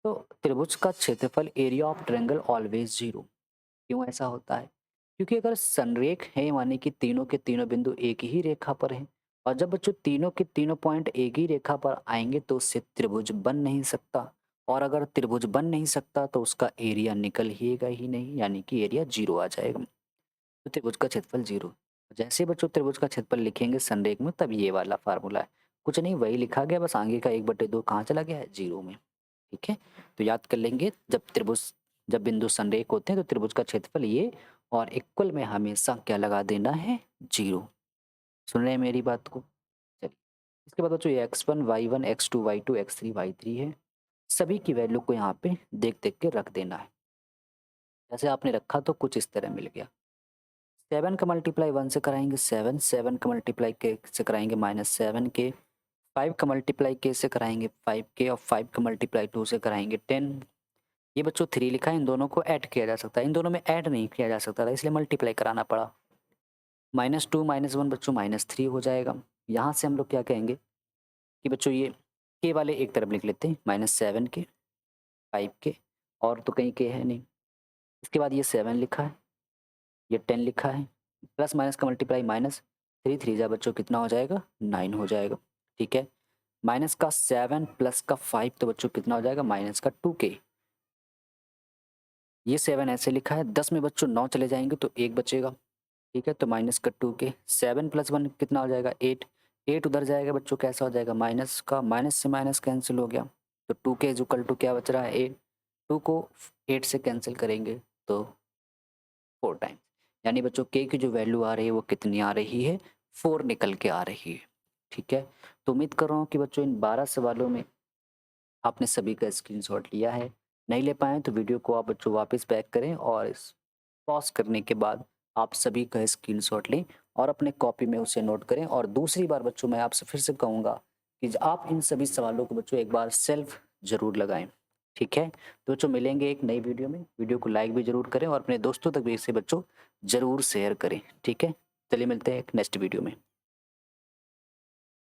तो त्रिभुज का क्षेत्रफल एरिया ऑफ ट्रायंगल ऑलवेज 0। क्यों ऐसा होता है? क्योंकि अगर संरेख है माने कि तीनों के तीनों बिंदु एक ही रेखा पर हैं, और जब बच्चों तीनों के तीनों पॉइंट एक ही रेखा पर आएंगे तो उससे त्रिभुज बन नहीं सकता, और अगर त्रिभुज बन नहीं सकता तो उसका एरिया निकलेगा ही नहीं, यानी कि एरिया 0 आ जाएगा। तो त्रिभुज का क्षेत्रफल 0। जैसे बच्चों त्रिभुज का क्षेत्रफल लिखेंगे संरेख में, तब ये वाला फार्मूला है, कुछ नहीं वही लिखा गया, बस आगे का 1/2 कहाँ चला गया है 0 में। ठीक है, तो याद कर लेंगे जब बिंदु संरेख होते हैं तो त्रिभुज का क्षेत्रफल ये, और इक्वल में हमेशा क्या लगा देना है 0। सुन रहे हैं मेरी बात को? चलिए, इसके बाद बच्चों ये x1 y1 x2 y2 x3 y3 है, सभी की वैल्यू को यहाँ पे देख देख के रख देना है। जैसे आपने रखा तो कुछ इस तरह मिल गया। 7 का मल्टीप्लाई 1 से कराएंगे 7, 7 का मल्टीप्लाई के से कराएंगे -7 के, 5 का मल्टीप्लाई के से कराएंगे 5 के, और 5 का मल्टीप्लाई 2 से कराएंगे 10। ये बच्चों 3 लिखा है, इन दोनों को ऐड किया जा सकता है, इन दोनों में ऐड नहीं किया जा सकता था इसलिए मल्टीप्लाई कराना पड़ा। -2 -1 बच्चों -3 हो जाएगा। यहाँ से हम लोग क्या कहेंगे कि बच्चों ये के वाले एक तरफ लिख लेते हैं, -7 के, 5 के, और तो कहीं के है नहीं। इसके बाद ये 7 लिखा है, ये 10 लिखा है, प्लस माइनस का मल्टीप्लाई -3 3 जा बच्चों कितना हो जाएगा 9 हो जाएगा। ठीक है, माइनस का 7 प्लस का 5 तो बच्चों कितना हो जाएगा माइनस का 2 के। ये 7 ऐसे लिखा है, 10 में बच्चों 9 चले जाएंगे तो 1 बचेगा। ठीक है, तो माइनस का 2 के, 7 + 1 कितना हो जाएगा 8, 8 उधर जाएगा बच्चों कैसा हो जाएगा माइनस का, माइनस से माइनस कैंसिल हो गया, तो 2 के इक्वल टू क्या बच रहा है 8, 2 को 8 से कैंसिल करेंगे तो 4 टाइम्स, यानी बच्चों के की जो वैल्यू आ रही है वो कितनी आ रही है 4 निकल के आ रही है। ठीक है, तो उम्मीद कर रहा हूँ कि बच्चों इन 12 सवालों में आपने सभी का स्क्रीनशॉट लिया है। नहीं ले पाए तो वीडियो को आप बच्चों वापस बैक करें, और इस पॉज़ करने के बाद आप सभी का स्क्रीनशॉट लें और अपने कॉपी में उसे नोट करें। और दूसरी बार बच्चों मैं आपसे फिर से कहूँगा कि आप इन सभी सवालों को बच्चों एक बार सेल्फ ज़रूर लगाएँ। ठीक है? तो बच्चों मिलेंगे एक नई वीडियो में। वीडियो को लाइक भी ज़रूर करें और अपने दोस्तों तक भी इसे बच्चों ज़रूर शेयर करें। ठीक है? चलिए मिलते हैं एक नेक्स्ट वीडियो में।